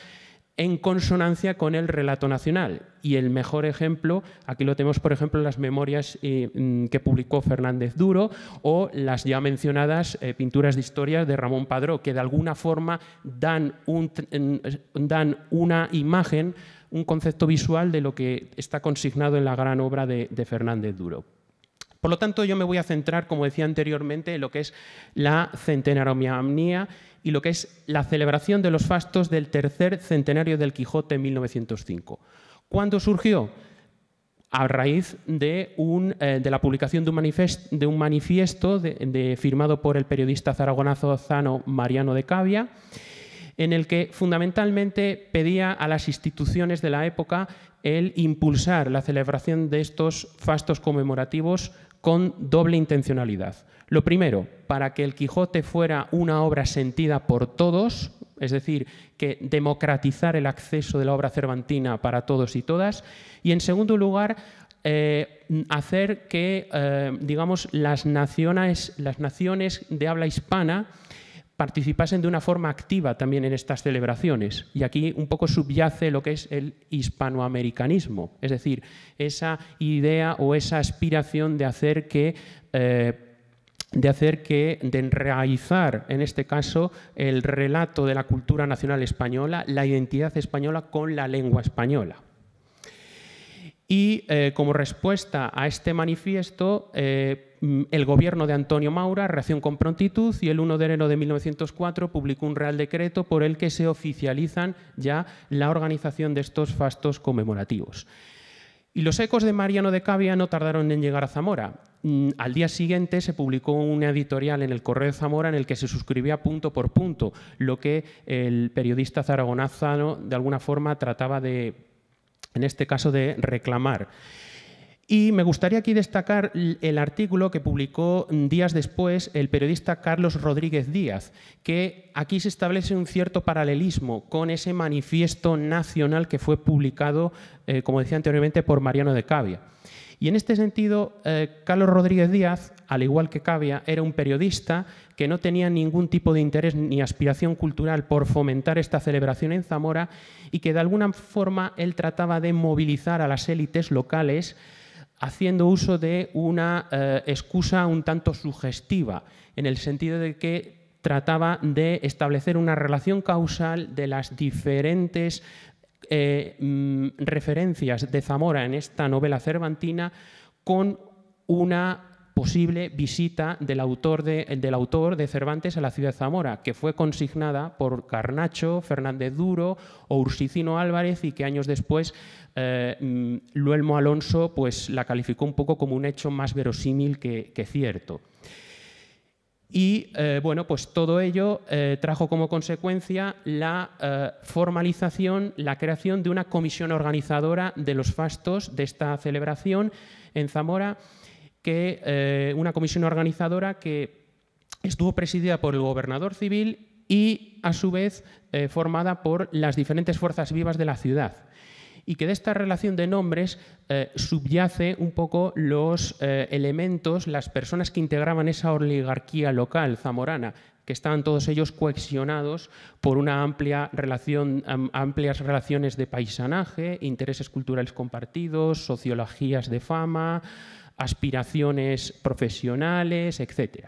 en consonancia con el relato nacional. Y el mejor ejemplo, aquí lo tenemos, por ejemplo, en las memorias que publicó Fernández Duro o las ya mencionadas pinturas de historia de Ramón Padró, que de alguna forma dan una imagen, un concepto visual de lo que está consignado en la gran obra de Fernández Duro. Por lo tanto, yo me voy a centrar, como decía anteriormente, en lo que es la centenariomanía y lo que es la celebración de los fastos del tercer centenario del Quijote en 1905. ¿Cuándo surgió? A raíz de la publicación de un manifiesto firmado por el periodista zaragozano Mariano de Cavia, en el que fundamentalmente pedía a las instituciones de la época el impulsar la celebración de estos fastos conmemorativos con doble intencionalidad. Lo primero, para que el Quijote fuera una obra sentida por todos, es decir, que democratizar el acceso de la obra cervantina para todos y todas, y en segundo lugar, hacer que digamos, las naciones de habla hispana participasen de una forma activa también en estas celebraciones. Y aquí un poco subyace lo que es el hispanoamericanismo, es decir, esa idea o esa aspiración de enraizar, en este caso, el relato de la cultura nacional española, la identidad española con la lengua española. Y como respuesta a este manifiesto, el gobierno de Antonio Maura reaccionó con prontitud y el 1 de enero de 1904 publicó un Real Decreto por el que se oficializan ya la organización de estos fastos conmemorativos. Y los ecos de Mariano de Cavia no tardaron en llegar a Zamora. Al día siguiente se publicó una editorial en el Correo de Zamora en el que se suscribía punto por punto lo que el periodista zaragonazano de alguna forma trataba de, en este caso, de reclamar. Y me gustaría aquí destacar el artículo que publicó días después el periodista Carlos Rodríguez Díaz, que aquí se establece un cierto paralelismo con ese manifiesto nacional que fue publicado, como decía anteriormente, por Mariano de Cavia. Y en este sentido, Carlos Rodríguez Díaz, al igual que Cavia, era un periodista que no tenía ningún tipo de interés ni aspiración cultural por fomentar esta celebración en Zamora y que de alguna forma él trataba de movilizar a las élites locales haciendo uso de una excusa un tanto sugestiva, en el sentido de que trataba de establecer una relación causal de las diferentes referencias de Zamora en esta novela cervantina con una posible visita del autor de Cervantes a la ciudad de Zamora, que fue consignada por Carnacho, Fernández Duro o Ursicino Álvarez y que años después Luelmo Alonso pues, la calificó un poco como un hecho más verosímil que cierto. Y bueno, pues todo ello trajo como consecuencia la formalización, la creación de una comisión organizadora de los fastos de esta celebración en Zamora, una comisión organizadora que estuvo presidida por el gobernador civil y, a su vez, formada por las diferentes fuerzas vivas de la ciudad. Y que de esta relación de nombres subyace un poco los elementos, las personas que integraban esa oligarquía local zamorana, que estaban todos ellos cohesionados por una amplias relaciones de paisanaje, intereses culturales compartidos, sociologías de fama, aspiraciones profesionales, etc.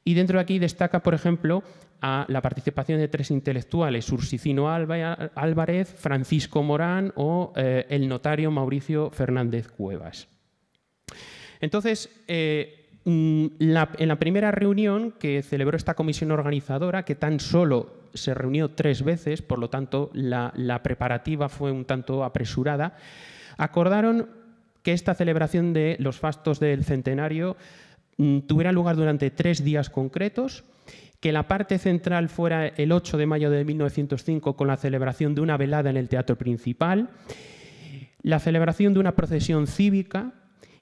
Y dentro de aquí destaca, por ejemplo, a la participación de tres intelectuales, Ursicino Álvarez, Francisco Morán o el notario Mauricio Fernández Cuevas. Entonces, en la primera reunión que celebró esta comisión organizadora, que tan solo se reunió 3 veces, por lo tanto la preparativa fue un tanto apresurada, acordaron que esta celebración de los fastos del centenario tuviera lugar durante 3 días concretos, que la parte central fuera el 8 de mayo de 1905 con la celebración de una velada en el Teatro Principal, la celebración de una procesión cívica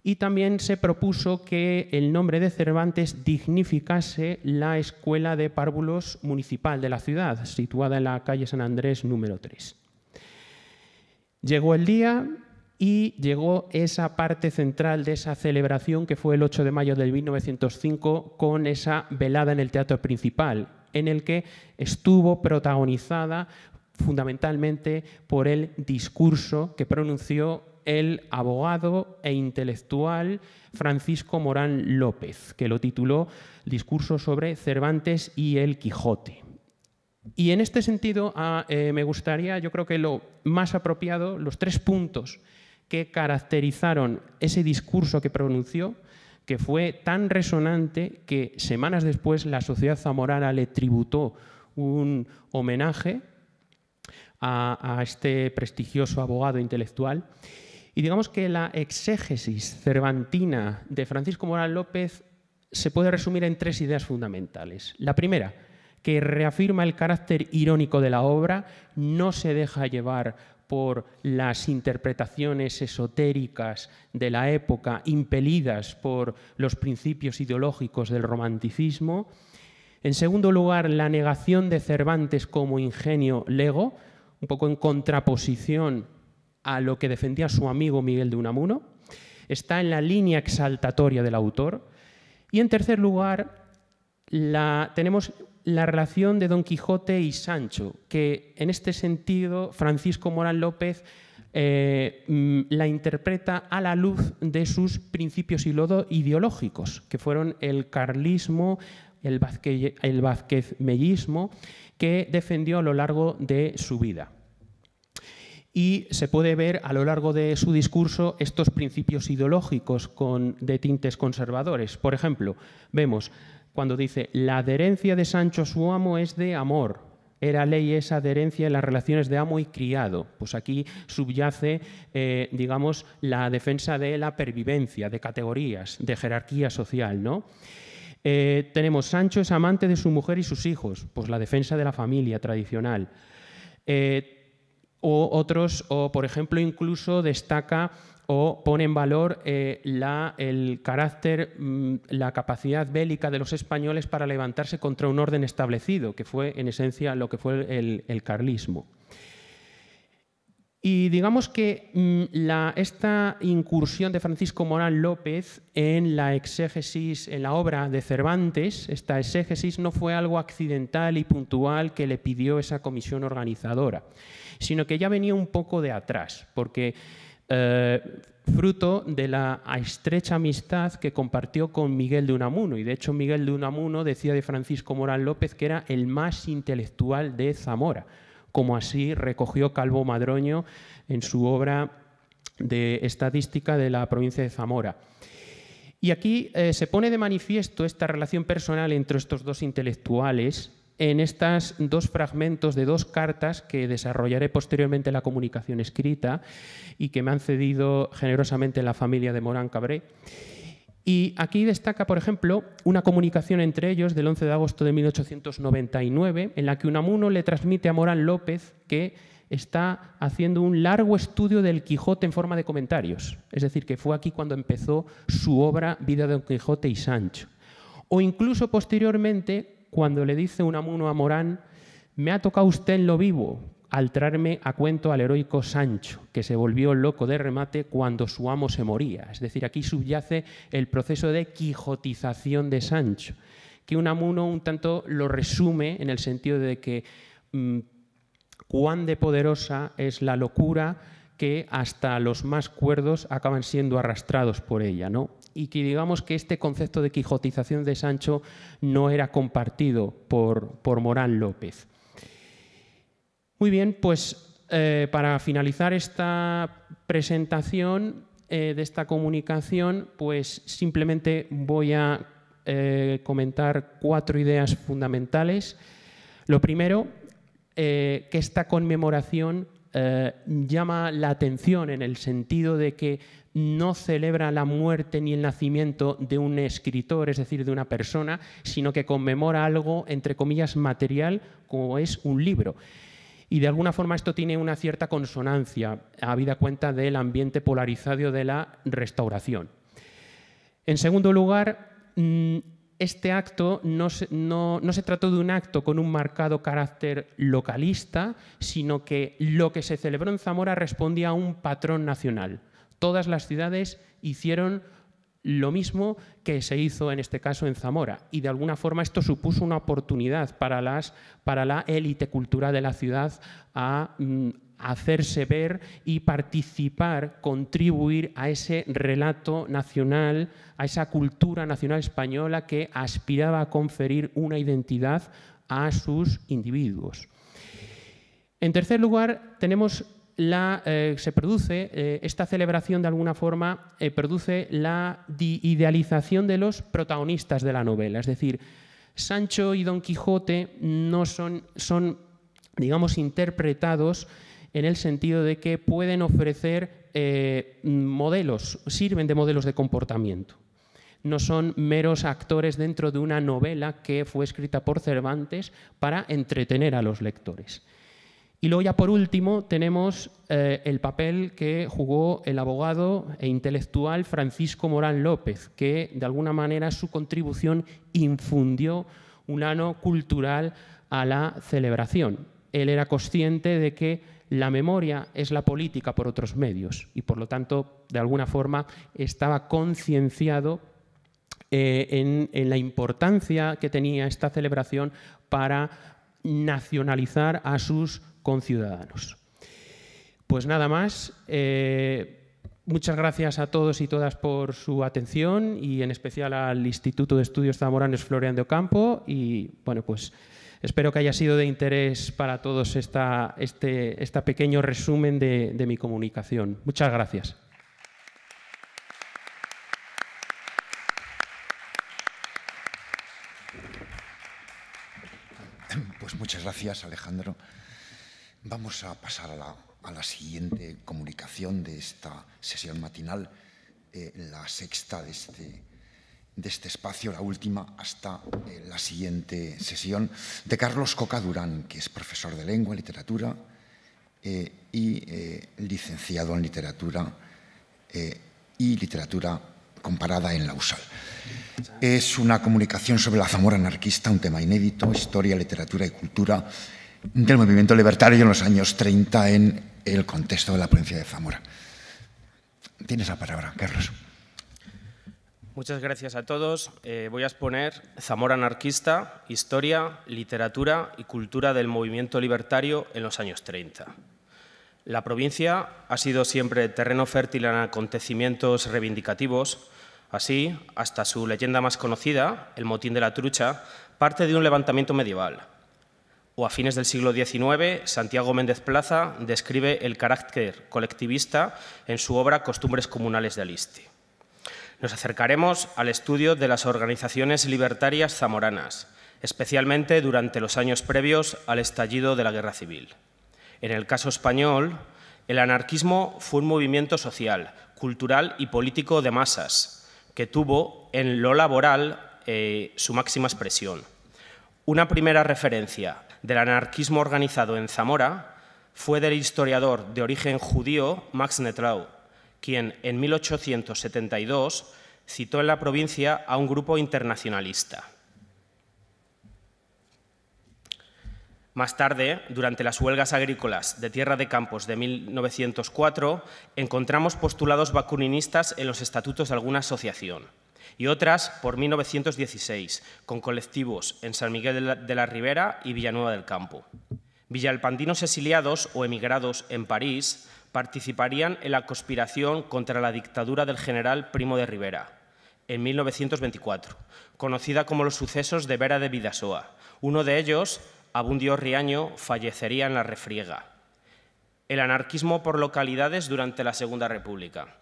Y también se propuso que el nombre de Cervantes dignificase la Escuela de Párvulos Municipal de la ciudad, situada en la calle San Andrés número 3. Llegó el día y llegó esa parte central de esa celebración que fue el 8 de mayo de 1905 con esa velada en el Teatro Principal, en el que estuvo protagonizada fundamentalmente por el discurso que pronunció el abogado e intelectual Francisco Morán López, que lo tituló Discurso sobre Cervantes y el Quijote. Y en este sentido me gustaría, yo creo que lo más apropiado, los 3 puntos que caracterizaron ese discurso que pronunció, que fue tan resonante que semanas después la sociedad zamorana le tributó un homenaje a este prestigioso abogado intelectual. Y digamos que la exégesis cervantina de Francisco Morán López se puede resumir en 3 ideas fundamentales. La primera, que reafirma el carácter irónico de la obra, no se deja llevar por las interpretaciones esotéricas de la época, impelidas por los principios ideológicos del romanticismo. En segundo lugar, la negación de Cervantes como ingenio lego, un poco en contraposición a lo que defendía su amigo Miguel de Unamuno. Está en la línea exaltatoria del autor. Y en tercer lugar, tenemos la relación de Don Quijote y Sancho, que en este sentido Francisco Morán López la interpreta a la luz de sus principios ideológicos, que fueron el carlismo, el vázquezmellismo, que defendió a lo largo de su vida. Y se puede ver a lo largo de su discurso estos principios ideológicos de tintes conservadores. Por ejemplo, vemos cuando dice la adherencia de Sancho a su amo es de amor. Era ley esa adherencia en las relaciones de amo y criado. Pues aquí subyace, digamos, la defensa de la pervivencia, de categorías, de jerarquía social, ¿no? Tenemos Sancho es amante de su mujer y sus hijos, pues la defensa de la familia tradicional. O, por ejemplo, incluso destaca o pone en valor el carácter, la capacidad bélica de los españoles para levantarse contra un orden establecido, que fue en esencia lo que fue el carlismo. Y digamos que esta incursión de Francisco Morán López en la exégesis, en la obra de Cervantes, esta exégesis no fue algo accidental y puntual que le pidió esa comisión organizadora, sino que ya venía un poco de atrás, porque fruto de la estrecha amistad que compartió con Miguel de Unamuno. Y de hecho Miguel de Unamuno decía de Francisco Morán López que era el más intelectual de Zamora, como así recogió Calvo Madroño en su obra de estadística de la provincia de Zamora. Y aquí se pone de manifiesto esta relación personal entre estos 2 intelectuales en estos 2 fragmentos de 2 cartas que desarrollaré posteriormente en la comunicación escrita y que me han cedido generosamente la familia de Morán Cabré. Y aquí destaca, por ejemplo, una comunicación entre ellos del 11 de agosto de 1899, en la que Unamuno le transmite a Morán López que está haciendo un largo estudio del Quijote en forma de comentarios. Es decir, que fue aquí cuando empezó su obra Vida de Don Quijote y Sancho. O incluso posteriormente, cuando le dice Unamuno a Morán, me ha tocado usted en lo vivo al traerme a cuento al heroico Sancho, que se volvió loco de remate cuando su amo se moría. Es decir, aquí subyace el proceso de quijotización de Sancho, que Unamuno un tanto lo resume en el sentido de que cuán de poderosa es la locura que hasta los más cuerdos acaban siendo arrastrados por ella, ¿no? Y que digamos que este concepto de quijotización de Sancho no era compartido por Morán López. Muy bien, pues para finalizar esta presentación de esta comunicación, pues simplemente voy a comentar 4 ideas fundamentales. Lo primero, que esta conmemoración llama la atención en el sentido de que no celebra la muerte ni el nacimiento de un escritor, es decir, de una persona, sino que conmemora algo, entre comillas, material, como es un libro. Y de alguna forma esto tiene una cierta consonancia, habida cuenta del ambiente polarizado de la Restauración. En segundo lugar, este acto no se trató de un acto con un marcado carácter localista, sino que lo que se celebró en Zamora respondía a un patrón nacional. Todas las ciudades hicieron lo mismo que se hizo en este caso en Zamora, y de alguna forma esto supuso una oportunidad para la élite cultural de la ciudad a hacerse ver y participar, contribuir a ese relato nacional, a esa cultura nacional española que aspiraba a conferir una identidad a sus individuos. En tercer lugar, tenemos esta celebración de alguna forma produce la idealización de los protagonistas de la novela. Es decir, Sancho y Don Quijote no son digamos, interpretados en el sentido de que pueden ofrecer modelos, sirven de modelos de comportamiento. No son meros actores dentro de una novela que fue escrita por Cervantes para entretener a los lectores. Y luego ya por último tenemos el papel que jugó el abogado e intelectual Francisco Morán López, que de alguna manera su contribución infundió un halo cultural a la celebración. Él era consciente de que la memoria es la política por otros medios y por lo tanto de alguna forma estaba concienciado en la importancia que tenía esta celebración para nacionalizar a sus conciudadanos. Pues nada más. Muchas gracias a todos y todas por su atención y en especial al Instituto de Estudios Zamoranos Florian de Ocampo y bueno, pues espero que haya sido de interés para todos este pequeño resumen de mi comunicación. Muchas gracias. Pues muchas gracias, Alejandro. Vamos a pasar a la siguiente comunicación de esta sesión matinal, la sexta de este espacio, la última hasta la siguiente sesión, de Carlos Coca Durán, que es profesor de Lengua, Literatura y licenciado en Literatura y Literatura Comparada en la USAL. Es una comunicación sobre la Zamora anarquista, un tema inédito, historia, literatura y cultura del movimiento libertario en los años 30 en el contexto de la provincia de Zamora. Tienes la palabra, Carlos. Muchas gracias a todos. Voy a exponer Zamora anarquista, historia, literatura y cultura del movimiento libertario en los años 30. La provincia ha sido siempre terreno fértil en acontecimientos reivindicativos. Así, hasta su leyenda más conocida, el Motín de la Trucha, parte de un levantamiento medieval. O a fines del siglo XIX, Santiago Méndez Plaza describe el carácter colectivista en su obra Costumbres comunales de Aliste. Nos acercaremos al estudio de las organizaciones libertarias zamoranas, especialmente durante los años previos al estallido de la Guerra Civil. En el caso español, el anarquismo fue un movimiento social, cultural y político de masas, que tuvo en lo laboral su máxima expresión. Una primera referencia del anarquismo organizado en Zamora fue del historiador de origen judío Max Nettlau, quien en 1872 citó en la provincia a un grupo internacionalista. Más tarde, durante las huelgas agrícolas de Tierra de Campos de 1904, encontramos postulados bakuниnistas en los estatutos de alguna asociación y otras por 1916, con colectivos en San Miguel de la Ribera y Villanueva del Campo. Villalpandinos exiliados o emigrados en París participarían en la conspiración contra la dictadura del general Primo de Rivera en 1924, conocida como los sucesos de Vera de Bidasoa. Uno de ellos, Abundio Riaño, fallecería en la refriega. El anarquismo por localidades durante la Segunda República.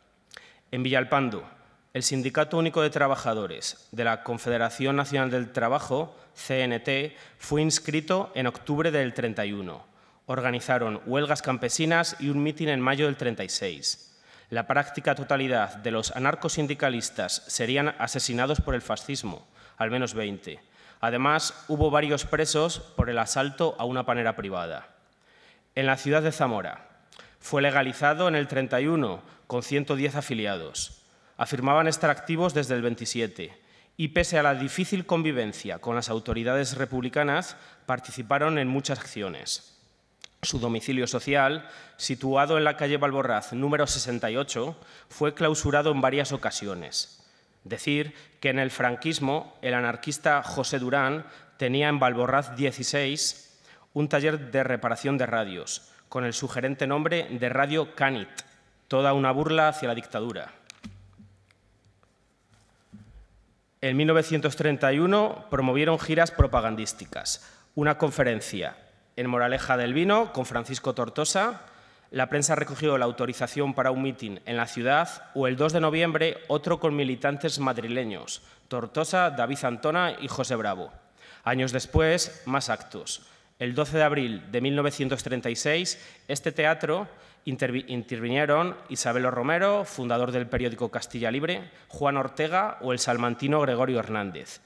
En Villalpando, el Sindicato Único de Trabajadores de la Confederación Nacional del Trabajo, CNT, fue inscrito en octubre del 31. Organizaron huelgas campesinas y un mitin en mayo del 36. La práctica totalidad de los anarcosindicalistas serían asesinados por el fascismo, al menos 20. Además, hubo varios presos por el asalto a una panera privada. En la ciudad de Zamora, fue legalizado en el 31 con 110 afiliados. Afirmaban estar activos desde el 27 y, pese a la difícil convivencia con las autoridades republicanas, participaron en muchas acciones. Su domicilio social, situado en la calle Balborraz número 68, fue clausurado en varias ocasiones. Decir que en el franquismo el anarquista José Durán tenía en Balborraz 16 un taller de reparación de radios, con el sugerente nombre de Radio Canit, toda una burla hacia la dictadura. En 1931 promovieron giras propagandísticas, una conferencia en Moraleja del Vino con Francisco Tortosa. La prensa recogió la autorización para un mitin en la ciudad, o el 2 de noviembre otro con militantes madrileños, Tortosa, David Antona y José Bravo. Años después, más actos. El 12 de abril de 1936, este teatro intervinieron Isabelo Romero, fundador del periódico Castilla Libre, Juan Ortega o el salmantino Gregorio Hernández.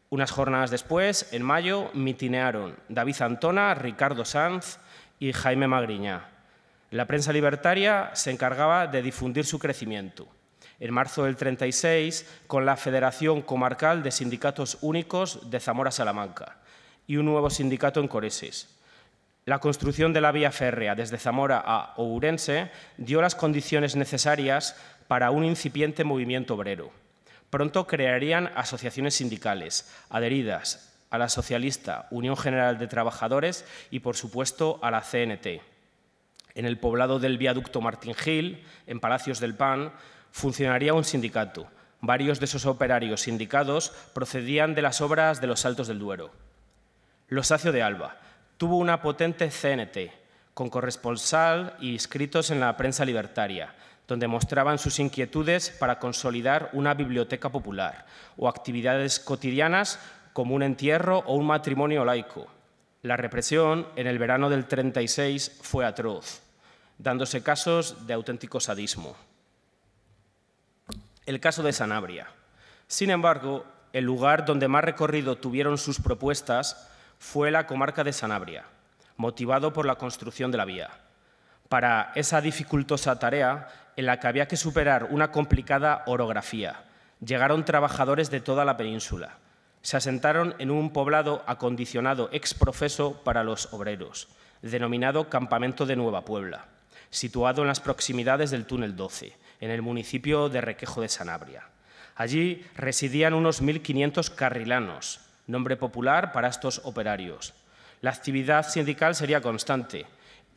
Unas jornadas después, en mayo, mitinearon David Antona, Ricardo Sanz y Jaime Magriñá. La prensa libertaria se encargaba de difundir su crecimiento. En marzo del 36, con la Federación Comarcal de Sindicatos Únicos de Zamora-Salamanca y un nuevo sindicato en Coreses. La construcción de la vía férrea desde Zamora a Ourense dio las condiciones necesarias para un incipiente movimiento obrero. Pronto crearían asociaciones sindicales, adheridas a la socialista Unión General de Trabajadores y, por supuesto, a la CNT. En el poblado del viaducto Martín Gil, en Palacios del Pan, funcionaría un sindicato. Varios de esos operarios sindicados procedían de las obras de los Altos del Duero. Losacio de Alba tuvo una potente CNT, con corresponsal y inscritos en la prensa libertaria, donde mostraban sus inquietudes para consolidar una biblioteca popular o actividades cotidianas como un entierro o un matrimonio laico. La represión en el verano del 36 fue atroz, dándose casos de auténtico sadismo. El caso de Sanabria. Sin embargo, el lugar donde más recorrido tuvieron sus propuestas fue la comarca de Sanabria, motivado por la construcción de la vía. Para esa dificultosa tarea, en la que había que superar una complicada orografía, llegaron trabajadores de toda la península. Se asentaron en un poblado acondicionado ex profeso para los obreros, denominado Campamento de Nueva Puebla, situado en las proximidades del túnel 12, en el municipio de Requejo de Sanabria. Allí residían unos 1.500 carrilanos, nombre popular para estos operarios. La actividad sindical sería constante.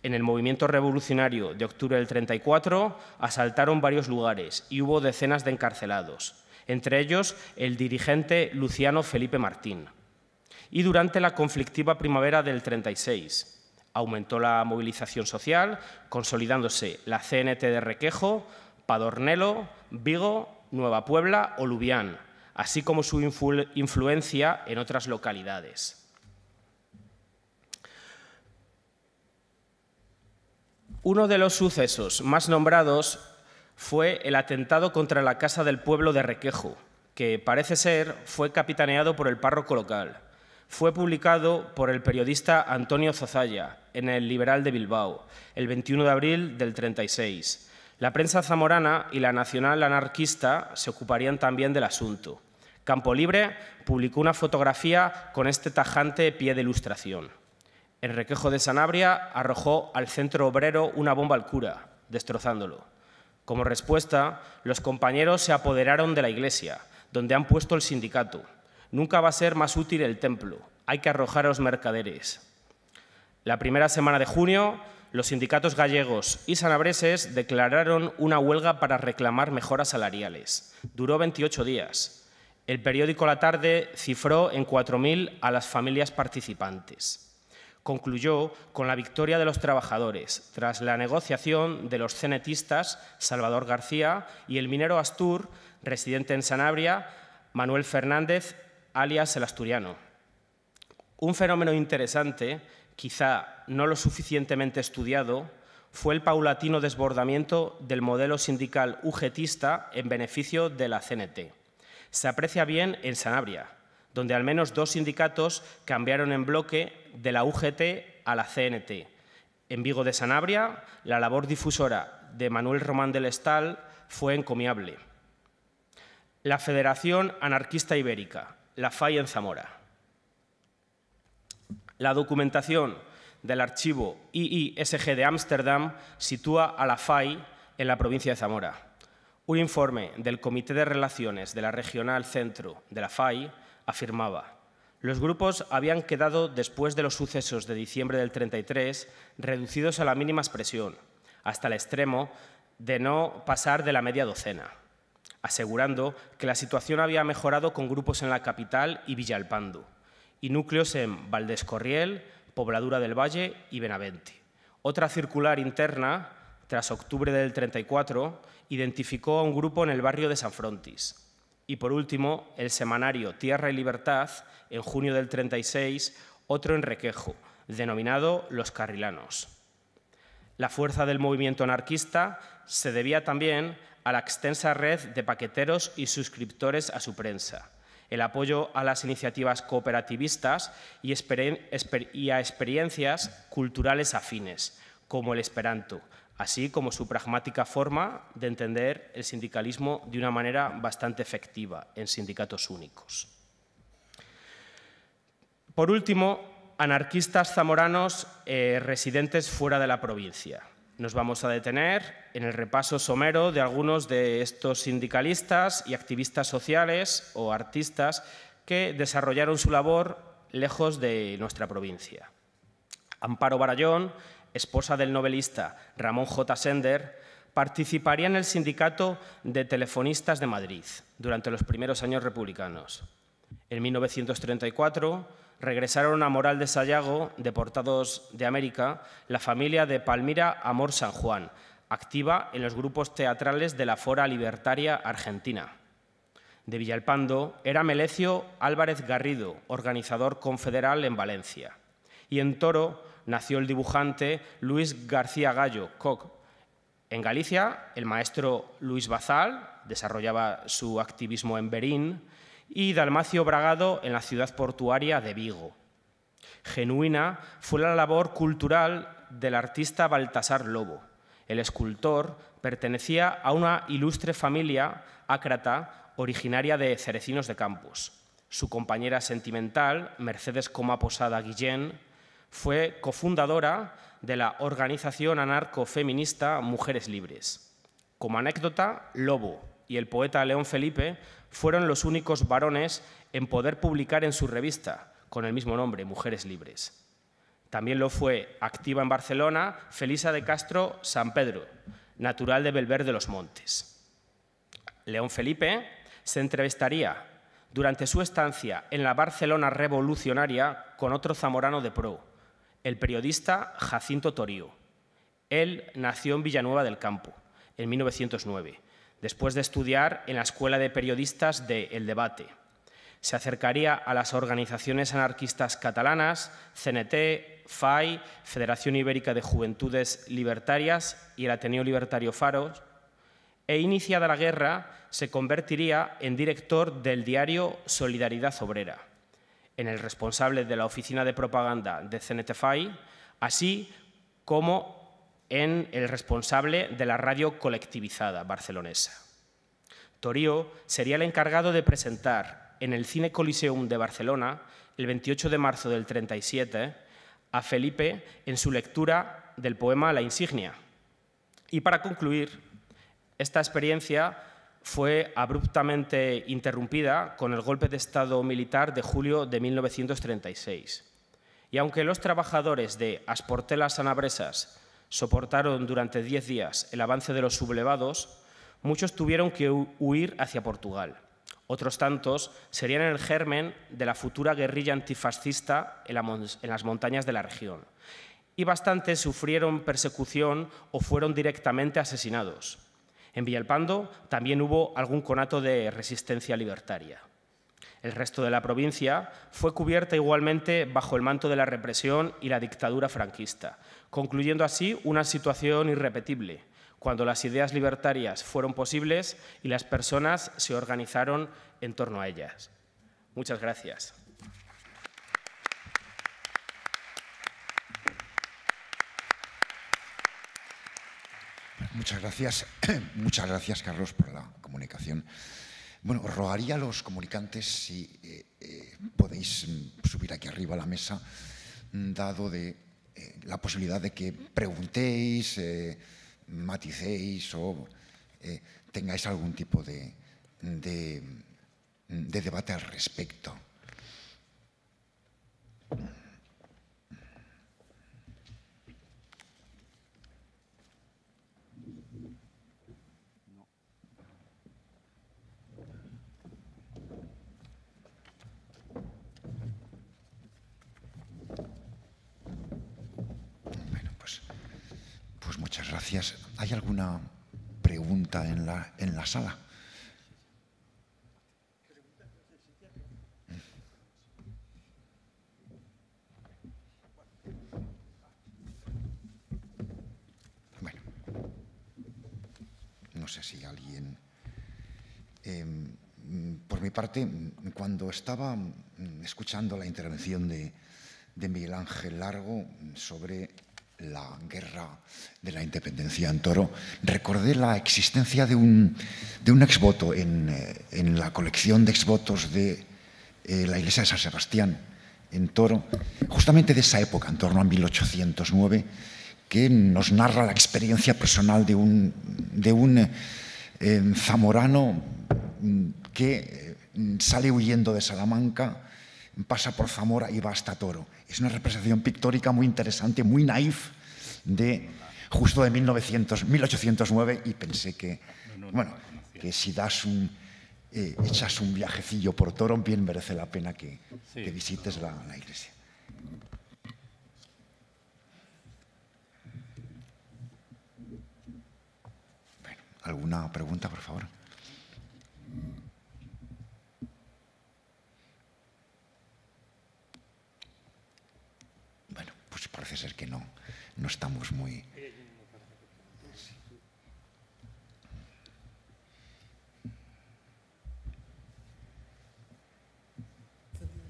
En el movimiento revolucionario de octubre del 34 asaltaron varios lugares y hubo decenas de encarcelados, entre ellos el dirigente Luciano Felipe Martín. Y durante la conflictiva primavera del 36 aumentó la movilización social, consolidándose la CNT de Requejo, Padornelo, Vigo, Nueva Puebla o Lubián, así como su influencia en otras localidades. Uno de los sucesos más nombrados fue el atentado contra la Casa del Pueblo de Requejo, que parece ser fue capitaneado por el párroco local. Fue publicado por el periodista Antonio Zozaya en El Liberal de Bilbao, el 21 de abril del 36. La prensa zamorana y la nacional anarquista se ocuparían también del asunto. Campo Libre publicó una fotografía con este tajante pie de ilustración. En Requejo de Sanabria arrojó al centro obrero una bomba al cura, destrozándolo. Como respuesta, los compañeros se apoderaron de la iglesia, donde han puesto el sindicato. Nunca va a ser más útil el templo, hay que arrojar a los mercaderes. La primera semana de junio, los sindicatos gallegos y sanabreses declararon una huelga para reclamar mejoras salariales. Duró 28 días. El periódico La Tarde cifró en 4.000 a las familias participantes. Concluyó con la victoria de los trabajadores, tras la negociación de los cenetistas Salvador García y el minero Astur, residente en Sanabria, Manuel Fernández, alias el Asturiano. Un fenómeno interesante, quizá no lo suficientemente estudiado, fue el paulatino desbordamiento del modelo sindical ugetista en beneficio de la CNT. Se aprecia bien en Sanabria, donde al menos 2 sindicatos cambiaron en bloque de la UGT a la CNT. En Vigo de Sanabria, la labor difusora de Manuel Román del Estal fue encomiable. La Federación Anarquista Ibérica, la FAI en Zamora. La documentación del archivo IISG de Ámsterdam sitúa a la FAI en la provincia de Zamora. Un informe del Comité de Relaciones de la Regional Centro de la FAI afirmaba: los grupos habían quedado, después de los sucesos de diciembre del 33, reducidos a la mínima expresión, hasta el extremo de no pasar de la media docena, asegurando que la situación había mejorado con grupos en la capital y Villalpando, y núcleos en Valdescorriel, Pobladura del Valle y Benavente. Otra circular interna, tras octubre del 34, identificó a un grupo en el barrio de San Frontis. Y por último, el semanario Tierra y Libertad, en junio del 36, otro en Requejo, denominado Los Carrilanos. La fuerza del movimiento anarquista se debía también a la extensa red de paqueteros y suscriptores a su prensa, el apoyo a las iniciativas cooperativistas y a experiencias culturales afines, como el esperanto, así como su pragmática forma de entender el sindicalismo de una manera bastante efectiva en sindicatos únicos. Por último, anarquistas zamoranos residentes fuera de la provincia. Nos vamos a detener en el repaso somero de algunos de estos sindicalistas y activistas sociales o artistas que desarrollaron su labor lejos de nuestra provincia. Amparo Barallón, esposa del novelista Ramón J. Sender, participaría en el Sindicato de Telefonistas de Madrid durante los primeros años republicanos. En 1934 regresaron a Moral de Sayago, deportados de América, la familia de Palmira Amor San Juan, activa en los grupos teatrales de la Fora Libertaria Argentina. De Villalpando era Melecio Álvarez Garrido, organizador confederal en Valencia. Y en Toro nació el dibujante Luis García Gallo, Koch. En Galicia, el maestro Luis Bazal desarrollaba su activismo en Berín, y Dalmacio Bragado en la ciudad portuaria de Vigo. Genuina fue la labor cultural del artista Baltasar Lobo. El escultor pertenecía a una ilustre familia ácrata originaria de Cerecinos de Campos. Su compañera sentimental, Mercedes Coma Posada Guillén, fue cofundadora de la organización anarcofeminista Mujeres Libres. Como anécdota, Lobo y el poeta León Felipe fueron los únicos varones en poder publicar en su revista, con el mismo nombre, Mujeres Libres. También lo fue, activa en Barcelona, Felisa de Castro San Pedro, natural de Belver de los Montes. León Felipe se entrevistaría durante su estancia en la Barcelona revolucionaria con otro zamorano de pro, el periodista Jacinto Torío. Él nació en Villanueva del Campo, en 1909. Después de estudiar en la Escuela de Periodistas de El Debate. Se acercaría a las organizaciones anarquistas catalanas, CNT, FAI, Federación Ibérica de Juventudes Libertarias y el Ateneo Libertario Faros, e iniciada la guerra se convertiría en director del diario Solidaridad Obrera, en el responsable de la oficina de propaganda de CNT-FAI, así como en el responsable de la radio colectivizada barcelonesa. Torío sería el encargado de presentar en el Cine Coliseum de Barcelona, el 28 de marzo del 37, a Felipe en su lectura del poema La Insignia. Y para concluir, esta experiencia fue abruptamente interrumpida con el golpe de Estado militar de julio de 1936. Y aunque los trabajadores de Asportelas Sanabresas soportaron durante 10 días el avance de los sublevados, muchos tuvieron que huir hacia Portugal. Otros tantos serían el germen de la futura guerrilla antifascista en las montañas de la región. Y bastantes sufrieron persecución o fueron directamente asesinados. En Villalpando también hubo algún conato de resistencia libertaria. El resto de la provincia fue cubierta igualmente bajo el manto de la represión y la dictadura franquista, concluyendo así una situación irrepetible, cuando las ideas libertarias fueron posibles y las personas se organizaron en torno a ellas. Muchas gracias. Muchas gracias, Carlos, por la comunicación. Bueno, os rogaría a los comunicantes si podéis subir aquí arriba a la mesa, dado la posibilidad de que preguntéis, maticéis o tengáis algún tipo de debate al respecto. Pues muchas gracias. ¿Hay alguna pregunta en la sala? Bueno, no sé si alguien... por mi parte, cuando estaba escuchando la intervención de Miguel Ángel Largo sobre la guerra de la independencia en Toro, recordé la existencia de un exvoto en la colección de exvotos de la iglesia de San Sebastián en Toro, justamente de esa época, en torno a 1809, que nos narra la experiencia personal de un zamorano que sale huyendo de Salamanca, pasa por Zamora y va hasta Toro. Es una representación pictórica muy interesante, muy naif, justo de 1809, y pensé que, bueno, que si echas un viajecillo por Toro, bien merece la pena que visites la iglesia. Bueno, ¿alguna pregunta, por favor? Pues parece ser que no estamos muy...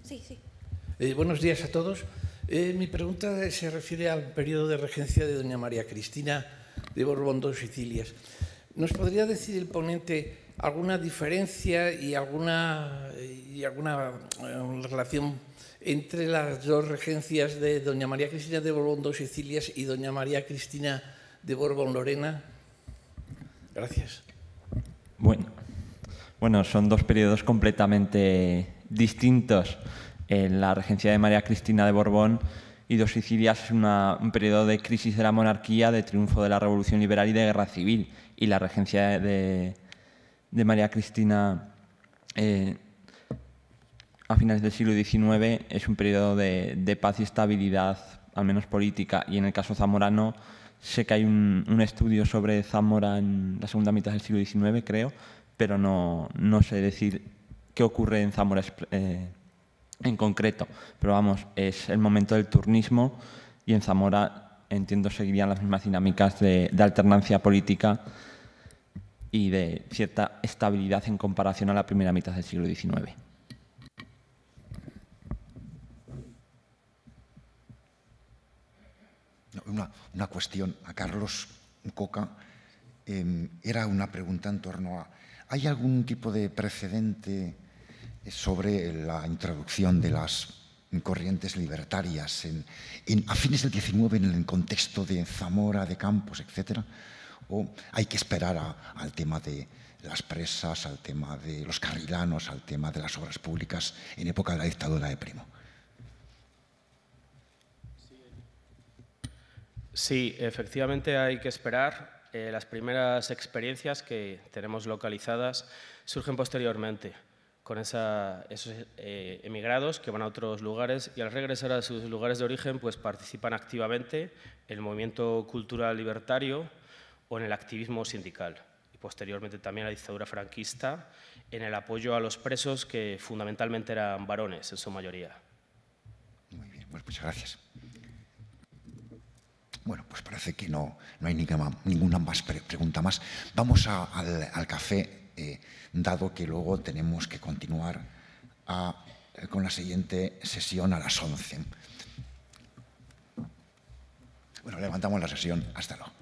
Sí, sí. Buenos días a todos. Mi pregunta se refiere al periodo de regencia de doña María Cristina de Borbón-Dos Sicilias. ¿Nos podría decir el ponente alguna diferencia y alguna relación entre las dos regencias de doña María Cristina de Borbón-Dos Sicilias y doña María Cristina de Borbón-Lorena? Gracias. Bueno, son dos periodos completamente distintos. La regencia de María Cristina de Borbón y Dos Sicilias es un periodo de crisis de la monarquía, de triunfo de la Revolución Liberal y de guerra civil. Y la regencia de María Cristina a finales del siglo XIX es un periodo de paz y estabilidad, al menos política. Y en el caso zamorano, sé que hay un estudio sobre Zamora en la segunda mitad del siglo XIX, creo, pero no sé decir qué ocurre en Zamora en concreto. Pero vamos, es el momento del turnismo y en Zamora, entiendo, seguirían las mismas dinámicas de alternancia política y de cierta estabilidad en comparación a la primera mitad del siglo XIX. Una cuestión a Carlos Coca, era una pregunta en torno a ¿hay algún tipo de precedente sobre la introducción de las corrientes libertarias a fines del XIX en el contexto de Zamora, de Campos, etcétera? ¿O hay que esperar al tema de las presas, al tema de los carrilanos, al tema de las obras públicas en época de la dictadura de Primo? Sí, efectivamente hay que esperar. Las primeras experiencias que tenemos localizadas surgen posteriormente, con esos emigrados que van a otros lugares y al regresar a sus lugares de origen pues participan activamente en el movimiento cultural libertario o en el activismo sindical. Y posteriormente también a la dictadura franquista en el apoyo a los presos que fundamentalmente eran varones en su mayoría. Muy bien, pues muchas gracias. Bueno, pues parece que no hay ninguna más pregunta más. Vamos al café, dado que luego tenemos que continuar con la siguiente sesión a las 11. Bueno, levantamos la sesión. Hasta luego.